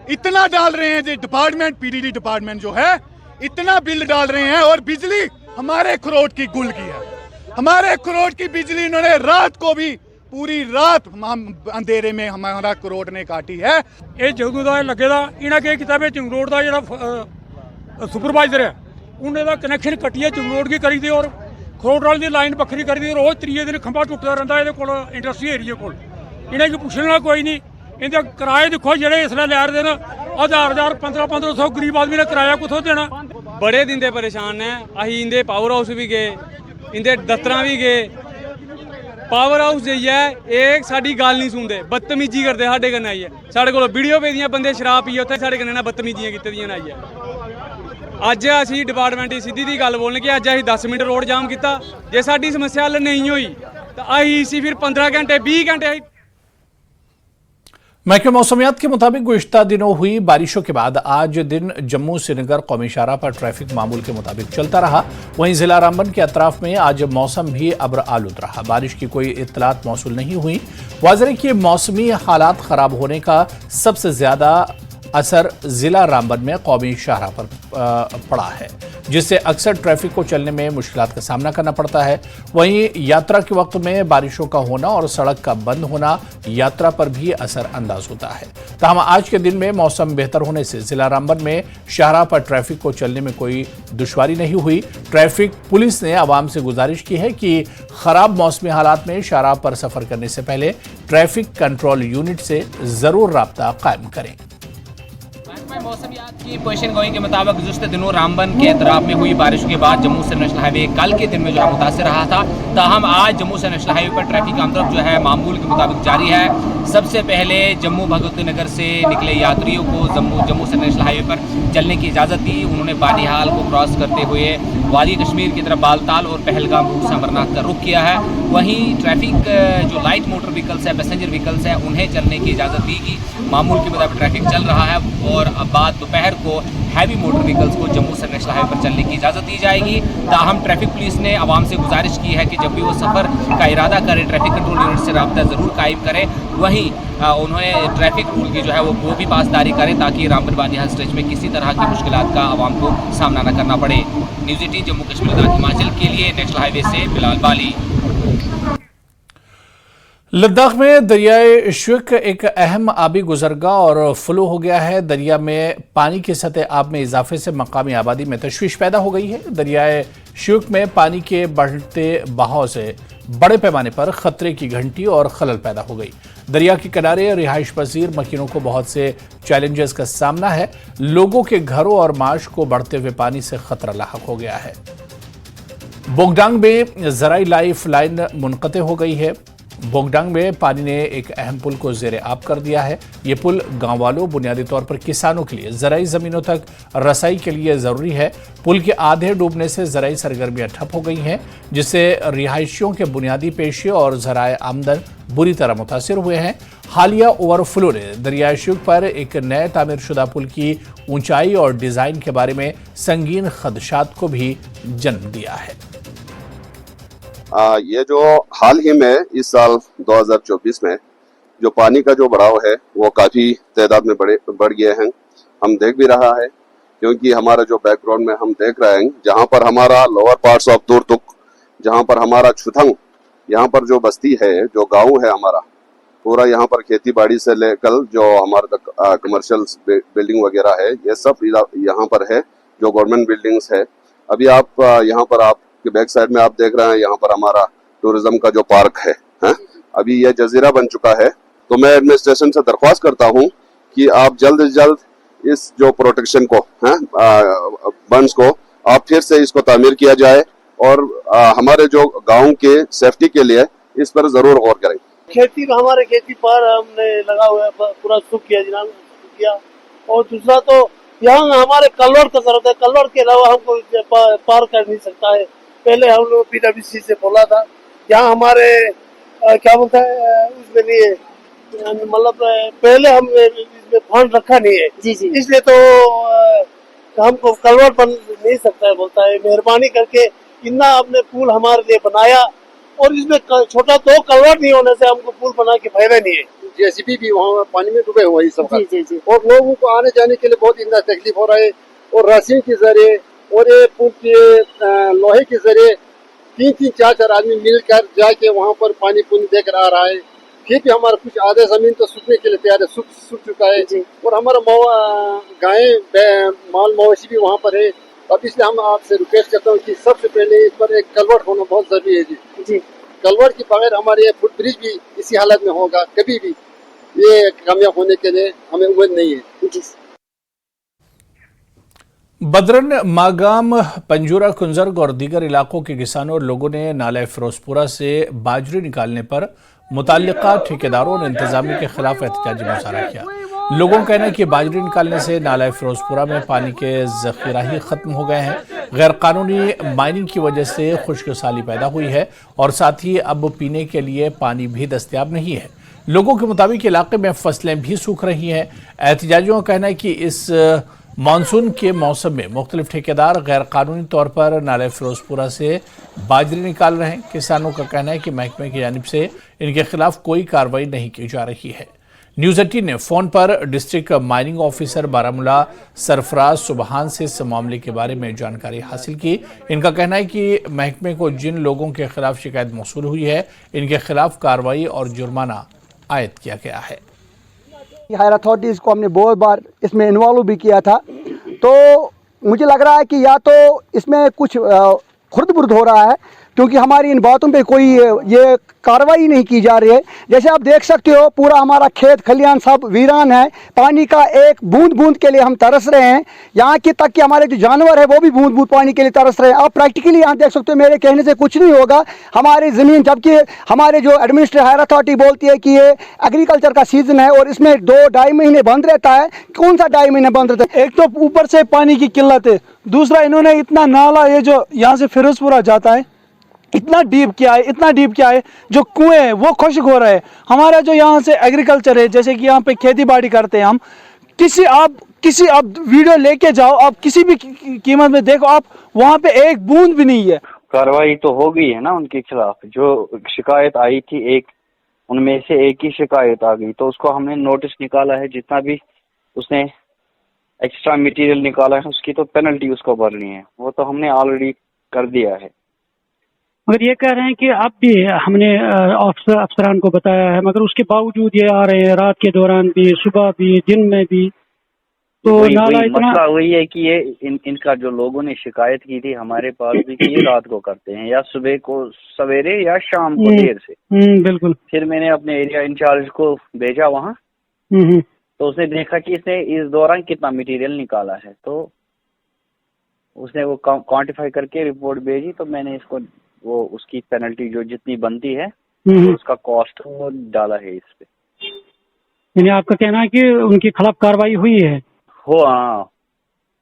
इतना डाल रहे हैं, जो डिपार्टमेंट पीडीडी डिपार्टमेंट जो है इतना बिल डाल रहे हैं, और बिजली हमारे खरोट की गुल की है। हमारे खरोट की बिजली इन्होंने रात को भी पूरी रात हम अंधेरे में हमारा करोड़ ने काटी है। ये जदों का लगे इन्हें क्या किया भी चिंगरोड का जो सुपरवाइजर है उन्हें दा कनैक्शन कट्टिए चिंगरोड की करी दी और खरोट वाली की लाइन बखरी करी दी। रोज त्रीए दिन खंभा टुटता रहता ये को इंडस्ट्री एरिए को। इन्हें पुछने कोई नहीं। इनके किराए देखो जो इसलिए लै रहे हैं 1000 1500 गरीब आदमी ने किराया कुछ देना। बड़े दिन दे परेशान है। अं इनके पावर हाउस भी गए, इनके दफ्तर भी गए। पावर हाउस जी है एक साड़ी गल नहीं सुनते, बदतमीजी करते साढ़े कन्नै आइए। साढ़े को वीडियो भेजियां, बंदे शराब पीए उत्थे साढ़े कन्नै बदतमीजियां कीतियां आइए। अज असीं डिपार्टमेंट की सीधी दी गल बोलने कि अज असीं 10 मिनट रोड जाम किया। जे साडी समस्या हल नहीं हुई तो असीं फिर 15 घंटे 20 घंटे। महकमे मौसमियात के मुताबिक गुज़िश्ता दिनों हुई बारिशों के बाद आज दिन जम्मू श्रीनगर कौमी शाहरा पर ट्रैफिक मामूल के मुताबिक चलता रहा। वहीं जिला रामबन के अतराफ में आज मौसम भी अब्र आलूद रहा। बारिश की कोई इत्तलात मौसूल नहीं हुई। वाज़ेह कि मौसमी हालात खराब होने का सबसे ज्यादा असर जिला रामबन में कौमी शाहरा पर पड़ा है, जिससे अक्सर ट्रैफिक को चलने में मुश्किलात का सामना करना पड़ता है। वहीं यात्रा के वक्त में बारिशों का होना और सड़क का बंद होना यात्रा पर भी असर अंदाज होता है। ताहम आज के दिन में मौसम बेहतर होने से जिला रामबन में शाहरा पर ट्रैफिक को चलने में कोई दुश्वारी नहीं हुई। ट्रैफिक पुलिस ने आवाम से गुजारिश की है कि खराब मौसमी हालात में शाहरा पर सफर करने से पहले ट्रैफिक कंट्रोल यूनिट से जरूर राब्ता कायम करें। मौसमियात की पोजीशन गोइंग के मुताबिक गुज़िश्ता दिनों रामबन के अतराफ में हुई बारिश के बाद जम्मू से नेशनल हाईवे कल के दिन में जो है मुतासर रहा था। ताहम आज जम्मू से नेशनल हाईवे पर ट्रैफिक आमदरफ्त जो है मामूल के मुताबिक जारी है। सबसे पहले जम्मू भगवती नगर से निकले यात्रियों को जम्मू से नेशनल हाईवे पर चलने की इजाज़त दी। उन्होंने बानीहाल को क्रॉस करते हुए वादी कश्मीर की तरफ बालताल और पहलगाम रूट से अमरनाथ का रुख किया है। वहीं ट्रैफिक जो लाइट मोटर व्हीकल्स है, पैसेंजर व्हीकल्स हैं, उन्हें चलने की इजाज़त दी गई। मामूल के मुताबिक ट्रैफिक चल रहा है और अब बाद दोपहर को हैवी मोटर व्हीकल्स को जम्मू से नेशनल हाईवे पर चलने की इजाज़त दी जाएगी। ताहम ट्रैफिक पुलिस ने आवाम से गुजारिश की है कि जब भी वो सफ़र का इरादा करे ट्रैफिक कंट्रोल यूनिट से रब्ता ज़रूर कायम करें। वहीं उन्होंने ट्रैफिक रूल की जो है वो भी पासदारी करें ताकि रामबन बानीहाल स्ट्रेच में किसी तरह की मुश्किलात का आवाम को सामना न करना पड़े। न्यूज़ 18 जम्मू कश्मीर तथा हिमाचल के लिए नेशनल हाईवे से बिलाल बाली। लद्दाख में दरियाए शुक एक अहम आबी गुजरगाह और फ्लो हो गया है। दरिया में पानी की सतह आब में इजाफे से मकामी आबादी में तशवीश पैदा हो गई है। दरियाए शुक में पानी के बढ़ते बहाव से बड़े पैमाने पर खतरे की घंटी और खलल पैदा हो गई। दरिया के किनारे रिहाइश पजीर मकीनों को बहुत से चैलेंजेस का सामना है। लोगों के घरों और माश को बढ़ते हुए पानी से खतरा लाहक हो गया है। बोगडांग में ज़राई लाइफ लाइन मुनक़ते हो गई है। बोगडांग में पानी ने एक अहम पुल को ज़ेरे आब कर दिया है। ये पुल गांव वालों, बुनियादी तौर पर किसानों के लिए ज़राई ज़मीनों तक रसाई के लिए ज़रूरी है। पुल के आधे डूबने से ज़राई सरगर्मियां ठप हो गई हैं, जिससे रिहायशियों के बुनियादी पेशे और ज़राए आमदन बुरी तरह मुतासिर हुए हैं। हालिया ओवरफ्लो ने दरियाए शुक पर एक नए तामीरशुदा पुल की ऊंचाई और डिज़ाइन के बारे में संगीन खदशात को भी जन्म दिया है। ये जो हाल ही में इस साल 2024 में जो पानी का जो बढ़ाव है वो काफ़ी तादाद में बढ़ गए हैं। हम देख भी रहा है क्योंकि हमारा जो बैकग्राउंड में हम देख रहे हैं, जहाँ पर हमारा लोअर पार्ट्स ऑफ दुरतुक, जहाँ पर हमारा छुथंग, यहाँ पर जो बस्ती है, जो गांव है हमारा पूरा, यहाँ पर खेती बाड़ी से लेकर जो हमारा कमर्शियल बिल्डिंग वगैरह है, ये सब यहाँ पर है, जो गवर्नमेंट बिल्डिंग्स है। अभी आप यहाँ पर आप के बैक साइड में आप देख रहे हैं, यहाँ पर हमारा टूरिज्म का जो पार्क है, अभी यह जजीरा बन चुका है। तो मैं एडमिनिस्ट्रेशन से दरख्वास्त करता हूँ कि आप जल्द से जल्द इस जो प्रोटेक्शन को बंड्स को आप फिर से इसको तामीर किया जाए और हमारे जो गांव के सेफ्टी के लिए इस पर जरूर गौर करें। खेती हमारे खेती पर हमने लगा हुआ है, पूरा सूख किया जनाब किया। और दूसरा तो यहाँ हमारे कलवर का जरूरत है, कलवर के अलावा हमको पार कर नहीं सकता है। पहले हम लोग PWC से बोला था, यहाँ हमारे क्या बोलते हैं उसमें नहीं है, मतलब पहले हम इसमें फंड रखा नहीं है जी, इसलिए तो हमको कलवर बन नहीं सकता है। बोलता है मेहरबानी करके इतना आपने पुल हमारे लिए बनाया और इसमें छोटा 2 कलवर नहीं होने से हमको पुल बना के फायदा नहीं है। JCB भी वहाँ पानी में डूबे हुआ है सब जी। और लोगों को आने जाने के लिए बहुत इतना तकलीफ हो रहा है। और रस्सी के जरिए और ये पुल के लोहे के जरिए 3-3, 4-4 आदमी मिलकर जाके वहाँ पर पानी पुनी देकर आ रहा है। फिर भी हमारा कुछ आधा जमीन तो सूखने के लिए तैयार है, सूख चुका है। और हमारा गाय माल मवेशी भी वहाँ पर है। अब इसलिए हम आपसे रिक्वेस्ट करता हूँ कि सबसे पहले इस पर एक कलवर्ट होना बहुत जरूरी है जी। कलवर्ट के बगैर हमारे ये फुट ब्रिज भी इसी हालत में होगा, कभी भी ये कामयाब होने के लिए हमें उम्मीद नहीं है जी। बदरन, मागाम, पंजूरा, कुंजर्ग और दीगर इलाकों के किसानों और लोगों ने नाला फिरोजपुरा से बाजरी निकालने पर मुताल्लिका ठेकेदारों और इंतजामिया के खिलाफ एहतजाजी मुजाहरा किया। लोगों का कहना है कि बाजरी निकालने से नाला फिरोजपुरा में पानी के जखीरा ही खत्म हो गए हैं। गैर कानूनी माइनिंग की वजह से खुश्कसाली पैदा हुई है और साथ ही अब पीने के लिए पानी भी दस्तयाब नहीं है। लोगों के मुताबिक इलाके में फसलें भी सूख रही हैं। एहतजाजियों का कहना है कि इस मानसून के मौसम में मुख्तलिफ ठेकेदार गैर कानूनी तौर पर नाला फिरोजपुरा से बाजरी निकाल रहे हैं। किसानों का कहना है कि महकमे की जानिब से इनके खिलाफ कोई कार्रवाई नहीं की जा रही है। न्यूज़ 18 ने फोन पर district mining officer Baramulla Sarfaraz सुबहान से इस मामले के बारे में जानकारी हासिल की। इनका कहना है कि महकमे को जिन लोगों के खिलाफ शिकायत मौसूल हुई है, इनके खिलाफ कार्रवाई और जुर्माना आयद किया गया है। हायर अथॉरिटीज़ को हमने बहुत बार इसमें इन्वॉल्व भी किया था, तो मुझे लग रहा है कि या तो इसमें कुछ खुर्द-बुर्द हो रहा है, क्योंकि हमारी इन बातों पे कोई ये कार्रवाई नहीं की जा रही है। जैसे आप देख सकते हो पूरा हमारा खेत खलियान सब वीरान है, पानी का एक बूंद बूंद के लिए हम तरस रहे हैं। यहाँ की तक कि हमारे जो जानवर है वो भी बूंद बूंद पानी के लिए तरस रहे हैं। आप प्रैक्टिकली यहाँ देख सकते हो, मेरे कहने से कुछ नहीं होगा। हमारी ज़मीन, जबकि हमारे जो एडमिनिस्ट्रेटिव हायर अथॉरिटी बोलती है कि ये एग्रीकल्चर का सीजन है और इसमें 2-2.5 महीने बंद रहता है। कौन सा 2.5 महीने बंद रहता है? एक तो ऊपर से पानी की किल्लत है, दूसरा इन्होंने इतना नाला ये जो यहाँ से फिरोजपुरा जाता है इतना डीप किया है, जो कुएं हैं वो खुश्क हो रहे हैं। हमारा जो यहाँ से एग्रीकल्चर है, जैसे कि यहाँ पे खेती बाड़ी करते हैं हम, किसी आप वीडियो लेके जाओ, आप किसी भी कीमत में देखो, आप वहाँ पे एक बूंद भी नहीं है। कार्रवाई तो हो गई है ना उनके खिलाफ। जो शिकायत आई थी, एक उनमें से एक ही शिकायत आ गई, तो उसको हमने नोटिस निकाला है। जितना भी उसने एक्स्ट्रा मटेरियल निकाला है उसकी तो पेनल्टी उसको भरनी है, वो तो हमने ऑलरेडी कर दिया है। मगर ये कह रहे हैं कि अब भी हमने अफसरान को बताया है, मगर उसके बावजूद ये आ रहे हैं, रात के दौरान भी, सुबह भी, दिन में भी। तो नाला इतना मसला वही है कि ये इनका जो लोगों ने शिकायत की थी हमारे पास भी कि ये रात को करते हैं, या सुबह को सवेरे या शाम को देर से। बिल्कुल। फिर मैंने अपने एरिया इंचार्ज को भेजा वहाँ, तो उसने देखा कि इसने इस दौरान कितना मटेरियल निकाला है, तो उसने वो क्वांटिफाई करके रिपोर्ट भेजी। तो मैंने इसको वो उसकी पेनल्टी जो जितनी बनती है उसका कॉस्ट वो डाला है इस पे। यानी आपका कहना है कि उनके खिलाफ कार्रवाई हुई है? हो, हाँ।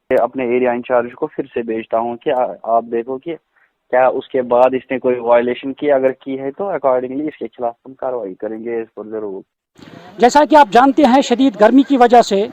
अपने एरिया इंचार्ज को फिर से भेजता हूँ कि आप देखो कि क्या उसके बाद इसने कोई वायलेशन की, अगर की है तो अकॉर्डिंगली इसके खिलाफ हम कार्रवाई करेंगे इस पर जरूर। जैसा कि आप जानते हैं, शदीद गर्मी की वजह से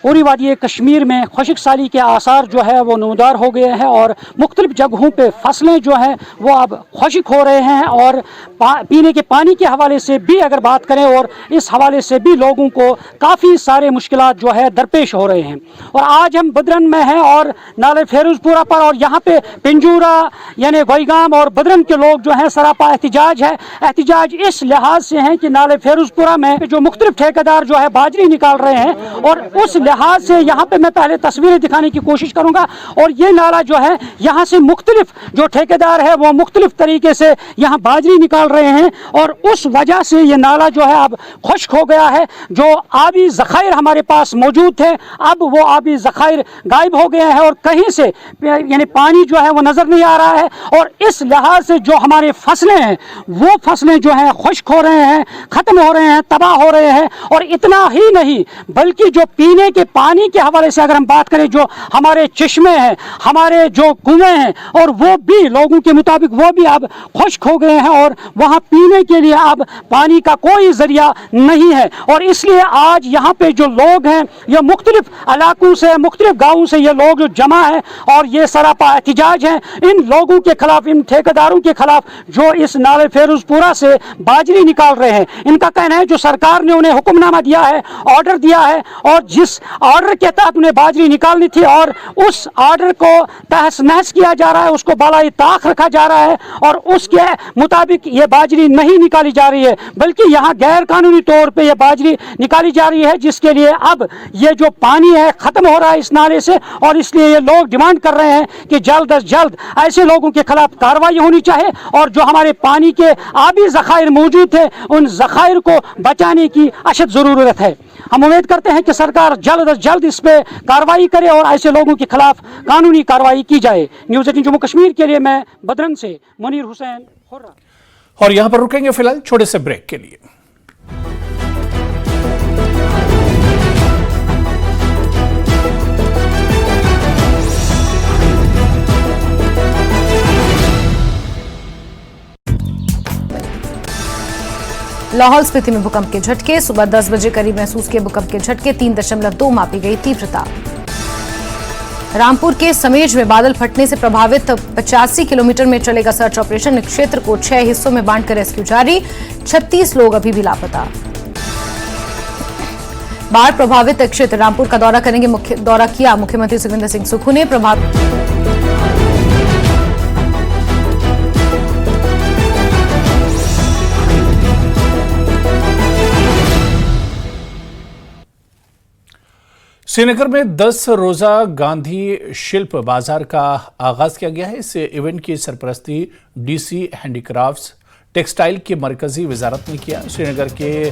पूरी वादी कश्मीर में खुश्क साली के आसार जो है वो नमूदार हो गए हैं और मुख्तलिफ जगहों पे फसलें जो हैं वो अब खुश्क हो रहे हैं। और पीने के पानी के हवाले से भी अगर बात करें, और इस हवाले से भी लोगों को काफ़ी सारे मुश्किलात जो है दरपेश हो रहे हैं। और आज हम बदरन में हैं और नाले फिरोजपुरा पर, और यहाँ पे पिंजूरा यानी गोईगाम और बदरन के लोग जो हैं सरापा एहतिजाज है। एहतिजाज इस लिहाज से हैं कि नाले फिरोजपुरा में जो मुख्तलिफ ठेकेदार जो है बाजरी निकाल रहे हैं, और उस लिहाज से यहाँ पे मैं पहले तस्वीरें दिखाने की कोशिश करूँगा। और ये नाला जो है यहाँ से मुख्तलिफ जो ठेकेदार है वो मुख्तलिफ तरीके से यहाँ बाजरी निकाल रहे हैं और उस वजह से ये नाला जो है अब खुश्क हो गया है। जो आबी ज़खायर हमारे पास मौजूद थे अब वो आबी ज़खायर गायब हो गए हैं और कहीं से यानी पानी जो है वो नज़र नहीं आ रहा है। और इस लिहाज से जो हमारे फसलें हैं वो फसलें जो हैं खुश्क हो रहे हैं, ख़त्म हो रहे हैं, तबाह हो रहे हैं। और इतना ही नहीं बल्कि जो पीने के पानी के हवाले से अगर हम बात करें, जो हमारे चश्मे हैं, हमारे जो कुएं हैं, और वो भी लोगों के मुताबिक वो भी अब खुश्क हो गए हैं और वहाँ पीने के लिए अब पानी का कोई जरिया नहीं है। और इसलिए आज यहाँ पे जो लोग हैं ये मुख्तलिफ इलाकों से, मुख्तलिफ गाँवों से ये लोग जो जमा है और ये सरापा एहतिजाज हैं इन लोगों के खिलाफ, इन ठेकेदारों के खिलाफ जो इस नाले फेरुजपुरा से बाजरी निकाल रहे हैं। इनका कहना है जो सरकार ने उन्हें हुक्मनामा दिया है, ऑर्डर दिया है और जिस ऑर्डर के तहत उन्हें बाजरी निकालनी थी और उस ऑर्डर को तहस नहस किया जा रहा है, उसको बालाई ताक रखा जा रहा है और उसके मुताबिक ये बाजरी नहीं निकाली जा रही है, बल्कि यहाँ गैर कानूनी तौर पे ये बाजरी निकाली जा रही है, जिसके लिए अब ये जो पानी है ख़त्म हो रहा है इस नाले से। और इसलिए ये लोग डिमांड कर रहे हैं कि जल्द अज जल्द ऐसे लोगों के खिलाफ कार्रवाई होनी चाहिए और जो हमारे पानी के आबी ज़खायर मौजूद थे उन ज़खायर को बचाने की अशद ज़रूरत है। हम उम्मीद करते हैं कि सरकार जल्द अज जल्द इस पे कार्रवाई करे और ऐसे लोगों के खिलाफ कानूनी कार्रवाई की जाए। न्यूज़ 18 जम्मू कश्मीर के लिए मैं बदरन से मुनीर हुसैन खुर्रा। और यहां पर रुकेंगे फिलहाल छोटे से ब्रेक के लिए। लाहौल स्पीति में भूकंप के झटके, सुबह 10 बजे करीब महसूस किए भूकंप के झटके, 3.2 मापी गई तीव्रता। रामपुर के समेज में बादल फटने से प्रभावित 85 किलोमीटर में चलेगा सर्च ऑपरेशन। क्षेत्र को 6 हिस्सों में बांटकर रेस्क्यू जारी, 36 लोग अभी भी लापता। बाढ़ प्रभावित क्षेत्र रामपुर का दौरा करेंगे, दौरा किया मुख्यमंत्री सुखविंदर सिंह सुक्खू ने। श्रीनगर में 10 रोजा गांधी शिल्प बाजार का आगाज किया गया है। इस इवेंट की सरपरस्ती डीसी हैंडीक्राफ्ट्स टेक्सटाइल की मरकजी वजारत ने किया। श्रीनगर के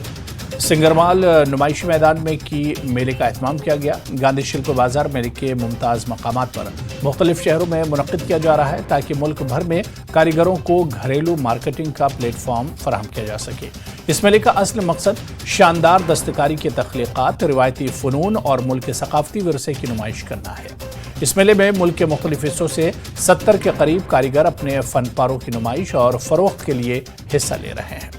सिंगरमाल नुमाइशी मैदान में की मेले का एहतमाम किया गया। गांधी शिल्प बाजार मेले के मुमताज़ मकामात पर मुख्तलिफ शहरों में मुनक्किद किया जा रहा है ताकि मुल्क भर में कारीगरों को घरेलू मार्केटिंग का प्लेटफॉर्म फराहम किया जा सके। इस मेले का असल मकसद शानदार दस्तकारी के तख्लीक़ात, रिवायती फ़नून और मुल्क के सकाफती विरसे की नुमाइश करना है। इस मेले में मुल्क के मुख्तलिफ हिस्सों से 70 के करीब कारीगर अपने फन पारों की नुमाइश और फरोख्त के लिए हिस्सा ले रहे हैं।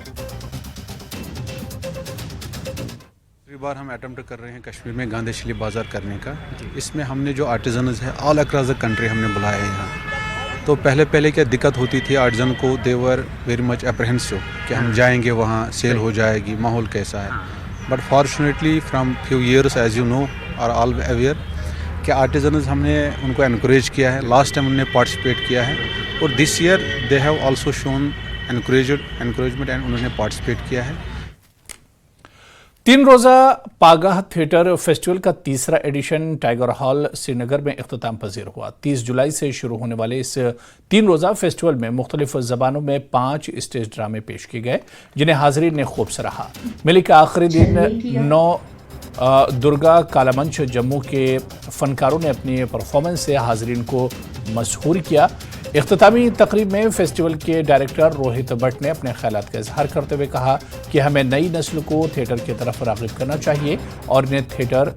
बार हम अटेम्प्ट कर रहे हैं कश्मीर में गांधी शिल्प बाज़ार करने का। इसमें हमने जो आर्टिजन्स है ऑल अक्रॉस द कंट्री हमने बुलाए हैं यहाँ। तो पहले क्या दिक्कत होती थी आर्टिजन को, दे वर वेरी मच अप्रहेंसिव कि हम जाएंगे वहाँ सेल हो जाएगी, माहौल कैसा है। But fortunately from few years as you know are all aware कि आर्टिजन्स हमने उनको एनकरेज किया है। लास्ट टाइम उन्होंने पार्टिसिपेट किया है और this year they have also shown encouragement and उन्होंने पार्टिसिपेट किया है। 3 रोज़ा पागाह थिएटर फेस्टिवल का तीसरा एडिशन टाइगर हॉल श्रीनगर में इख्तिताम पजीर हुआ। 30 जुलाई से शुरू होने वाले इस 3 रोज़ा फेस्टिवल में मुख्तलिफ ज़बानों में 5 स्टेज ड्रामे पेश किए गए जिन्हें हाज़रीन ने खूब सराहा। मेले का आखिरी दिन 9 दुर्गा कालामंच जम्मू के फनकारों ने अपनी परफॉर्मेंस से हाज़रीन को मशहूर किया। इख्तितामी तकरीब में फेस्टिवल के डायरेक्टर रोहित भट्ट ने अपने ख्यालात का इजहार करते हुए कहा कि हमें नई नस्ल को थिएटर की तरफ राग़िब करना चाहिए और इन्हें थिएटर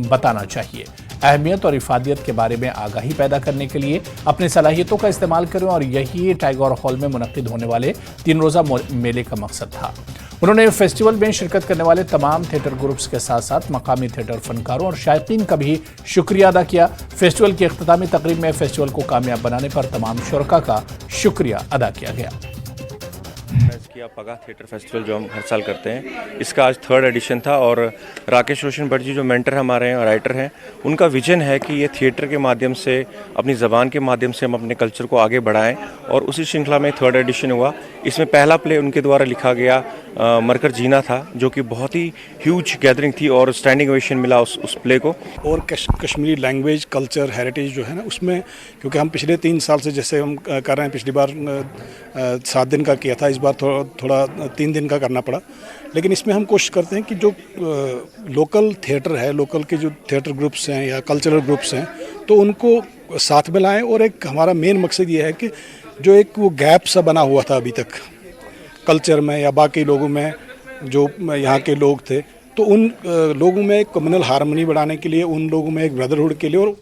बताना चाहिए। अहमियत और इफादियत के बारे में आगाही पैदा करने के लिए अपनी सलाहियतों का इस्तेमाल करें और यही टाइगर हॉल में मुनक्किद होने वाले 3 रोज़ा मेले का मकसद था। उन्होंने फेस्टिवल में शिरकत करने वाले तमाम थिएटर ग्रुप्स के साथ साथ मकामी थिएटर फनकारों और शायकीन का भी शुक्रिया अदा किया। फेस्टिवल की इख्तितामी तकरीब में फेस्टिवल को कामयाब बनाने पर तमाम शुरका का शुक्रिया अदा किया गया। किया पगा थिएटर फेस्टिवल जो हम हर साल करते हैं, इसका आज 3rd एडिशन था। और राकेश रोशन भट्ट जी जो मेंटर हमारे हैं और राइटर हैं, उनका विजन है कि ये थिएटर के माध्यम से, अपनी ज़बान के माध्यम से हम अपने कल्चर को आगे बढ़ाएं। और उसी श्रृंखला में 3rd एडिशन हुआ। इसमें पहला प्ले उनके द्वारा लिखा गया मरकर जीना था, जो कि बहुत ही ह्यूज गैदरिंग थी और स्टैंडिंग ओवेशन मिला उस प्ले को। और कश्मीरी लैंग्वेज, कल्चर, हेरिटेज जो है ना, उसमें क्योंकि हम पिछले 3 साल से जैसे हम कर रहे हैं, पिछली बार 7 दिन का किया था, इस बार थोड़ा 3 दिन का करना पड़ा। लेकिन इसमें हम कोशिश करते हैं कि जो लोकल थिएटर है, लोकल के जो थिएटर ग्रुप्स हैं या कल्चरल ग्रुप्स हैं, तो उनको साथ में लाएँ। और एक हमारा मेन मकसद ये है कि जो एक वो गैप सा बना हुआ था अभी तक कल्चर में या बाकी लोगों में, जो यहाँ के लोग थे, तो उन लोगों में एक कम्युनल हार्मनी बढ़ाने के लिए, उन लोगों में एक ब्रदरहुड के लिए। और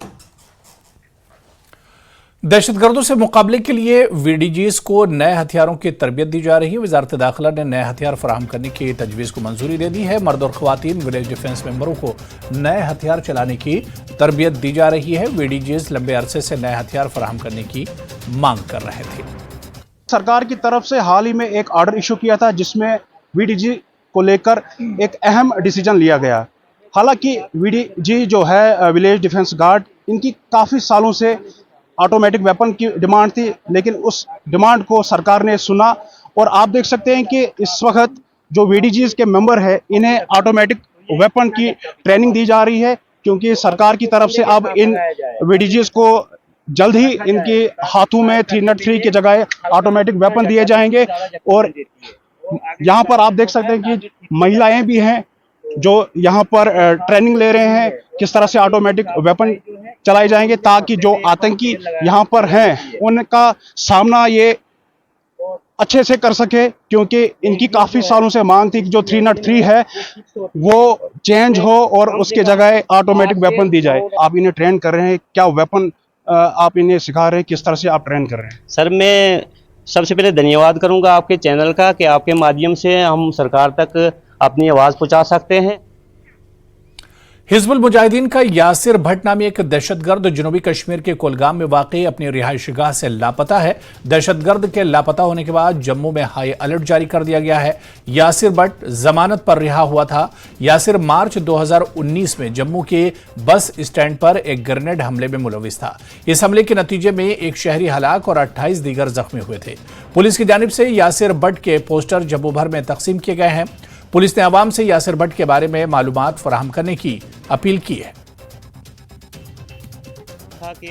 दहशतगर्दों से मुकाबले के लिए वीडीजीज को नए हथियारों की तरबियत दी जा रही है। वजारत दाखिला ने नए हथियार फराहम करने की तजवीज़ को मंजूरी दे दी है। मर्द और ख्वातीन विलेज डिफेंस मेंबरों को नए हथियार चलाने की तरबियत दी जा रही है। वीडीजीज लंबे अरसे से नए हथियार फराहम करने की मांग कर रहे थे। सरकार की तरफ से हाल ही में एक ऑर्डर इशू किया था, जिसमें वीडीजी को लेकर एक अहम डिसीजन लिया गया। हालांकि वीडीजी जो है, विलेज डिफेंस गार्ड, इनकी काफ़ी सालों से ऑटोमेटिक वेपन की डिमांड थी, लेकिन उस डिमांड को सरकार ने सुना। और आप देख सकते हैं कि इस वक्त जो वीडीजीज के मेंबर है, इन्हें ऑटोमेटिक वेपन की ट्रेनिंग दी जा रही है, क्योंकि सरकार की तरफ से अब इन वीडीजीज को जल्द ही इनके हाथों में 303 की जगह ऑटोमेटिक वेपन दिए जाएंगे। और यहाँ पर आप देख सकते हैं कि महिलाएं भी हैं जो यहाँ पर ट्रेनिंग ले रहे हैं, किस तरह से ऑटोमेटिक वेपन चलाए जाएंगे, ताकि जो आतंकी यहाँ पर हैं उनका सामना ये अच्छे से कर सके। क्योंकि इनकी काफ़ी सालों से मांग थी कि जो 303 है वो चेंज हो और उसके जगह ऑटोमेटिक वेपन दी जाए। आप इन्हें ट्रेन कर रहे हैं, क्या वेपन आप इन्हें सिखा रहे हैं, किस तरह से आप ट्रेन कर रहे हैं? सर, मैं सबसे पहले धन्यवाद करूंगा आपके चैनल का कि आपके माध्यम से हम सरकार तक अपनी आवाज़ पहुंचा सकते हैं। हिजबुल मुजाहिदीन का यासिर भट्ट नामी एक दहशतगर्द जनूबी कश्मीर के कुलगाम में वाक़ई अपनी रिहाइशगाह से लापता है। दहशतगर्द के लापता होने के बाद जम्मू में हाई अलर्ट जारी कर दिया गया है। यासिर भट्ट जमानत पर रिहा हुआ था। यासिर मार्च 2019 में जम्मू के बस स्टैंड पर एक ग्रेनेड हमले में मुलविस था। इस हमले के नतीजे में एक शहरी हलाक और 28 दीगर जख्मी हुए थे। पुलिस की जानिब से यासिर भट्ट के पोस्टर जम्मू भर में तकसीम किए गए हैं। पुलिस ने आवाम से यासिर भट्ट के बारे में मालूमात फराहम करने की अपील की है।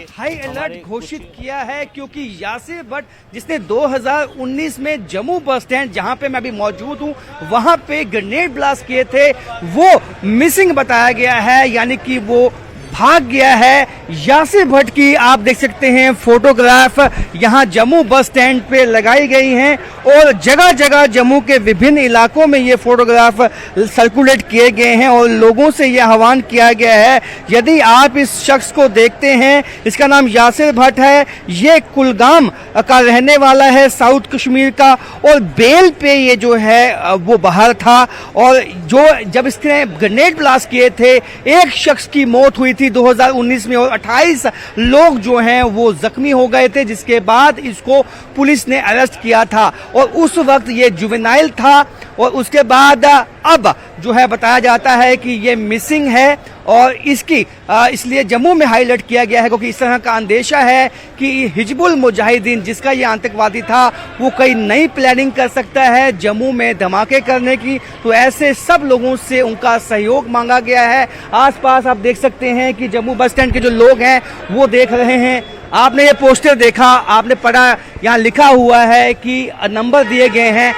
हाई अलर्ट घोषित किया है, क्योंकि यासिर भट्ट जिसने 2019 में जम्मू बस स्टैंड, जहां पे मैं अभी मौजूद हूं, वहां पे ग्रेनेड ब्लास्ट किए थे, वो मिसिंग बताया गया है, यानी कि वो भाग गया है। यासिर भट्ट की आप देख सकते हैं फोटोग्राफ यहां जम्मू बस स्टैंड पे लगाई गई हैं और जगह जगह जम्मू के विभिन्न इलाकों में ये फोटोग्राफ सर्कुलेट किए गए हैं और लोगों से यह आह्वान किया गया है, यदि आप इस शख्स को देखते हैं, इसका नाम यासिर भट्ट है, ये कुलगाम का रहने वाला है, साउथ कश्मीर का, और बेल पे ये जो है वो बाहर था। और जो जब इसने ग्रेनेड ब्लास्ट किए थे, एक शख्स की मौत हुई थी 2019 में और 28 लोग जो हैं वो जख्मी हो गए थे, जिसके बाद इसको पुलिस ने अरेस्ट किया था और उस वक्त ये जुवेनाइल था। और उसके बाद अब जो है बताया जाता है कि ये मिसिंग है और इसकी इसलिए जम्मू में हाई अलर्ट किया गया है, क्योंकि इस तरह का अंदेशा है कि हिजबुल मुजाहिदीन जिसका ये आतंकवादी था वो कई नई प्लानिंग कर सकता है जम्मू में धमाके करने की। तो ऐसे सब लोगों से उनका सहयोग मांगा गया है। आसपास आप देख सकते हैं कि जम्मू बस स्टैंड के जो लोग हैं वो देख रहे हैं। आपने ये पोस्टर देखा, आपने पढ़ा, यहाँ लिखा हुआ है कि नंबर दिए गए हैं,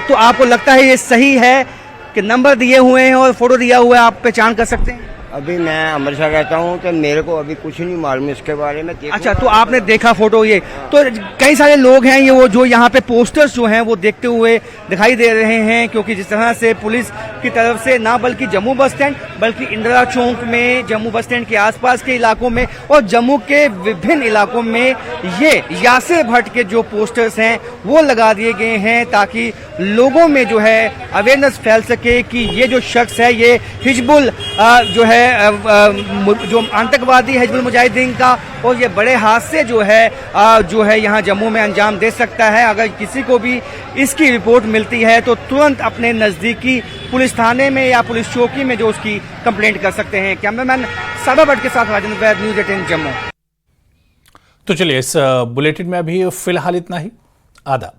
तो आपको लगता है ये सही है कि नंबर दिए हुए हैं और फोटो दिया हुआ है, आप पहचान कर सकते हैं? अभी मैं अमृतसर रहता हूँ तो मेरे को अभी कुछ नहीं मालूम इसके बारे में। अच्छा, तो आपने देखा फोटो ये? तो कई सारे लोग हैं ये वो जो यहाँ पे पोस्टर्स जो हैं वो देखते हुए दिखाई दे रहे हैं, क्योंकि जिस तरह से पुलिस की तरफ से ना बल्कि जम्मू बस स्टैंड बल्कि इंदिरा चौक में, जम्मू बस स्टैंड के आसपास के इलाकों में और जम्मू के विभिन्न इलाकों में ये यासिर भट्ट के जो पोस्टर्स हैं वो लगा दिए गए हैं, ताकि लोगों में जो है अवेयरनेस फैल सके कि ये जो शख्स है ये हिजबुल जो है जो आतंकवादी हिजबुल मुजाहिदीन का, और ये बड़े हादसे जो है यहाँ जम्मू में अंजाम दे सकता है। अगर किसी को भी इसकी रिपोर्ट मिलती है तो तुरंत अपने नज़दीकी पुलिस थाने में या पुलिस चौकी में जो उसकी कंप्लेंट कर सकते हैं। कैमरामैन सादा भट्ट के साथ राजेंद्र वैद, न्यूज़ 18 जम्मू। तो चलिए इस बुलेटिन में अभी फिलहाल इतना ही। आदाब।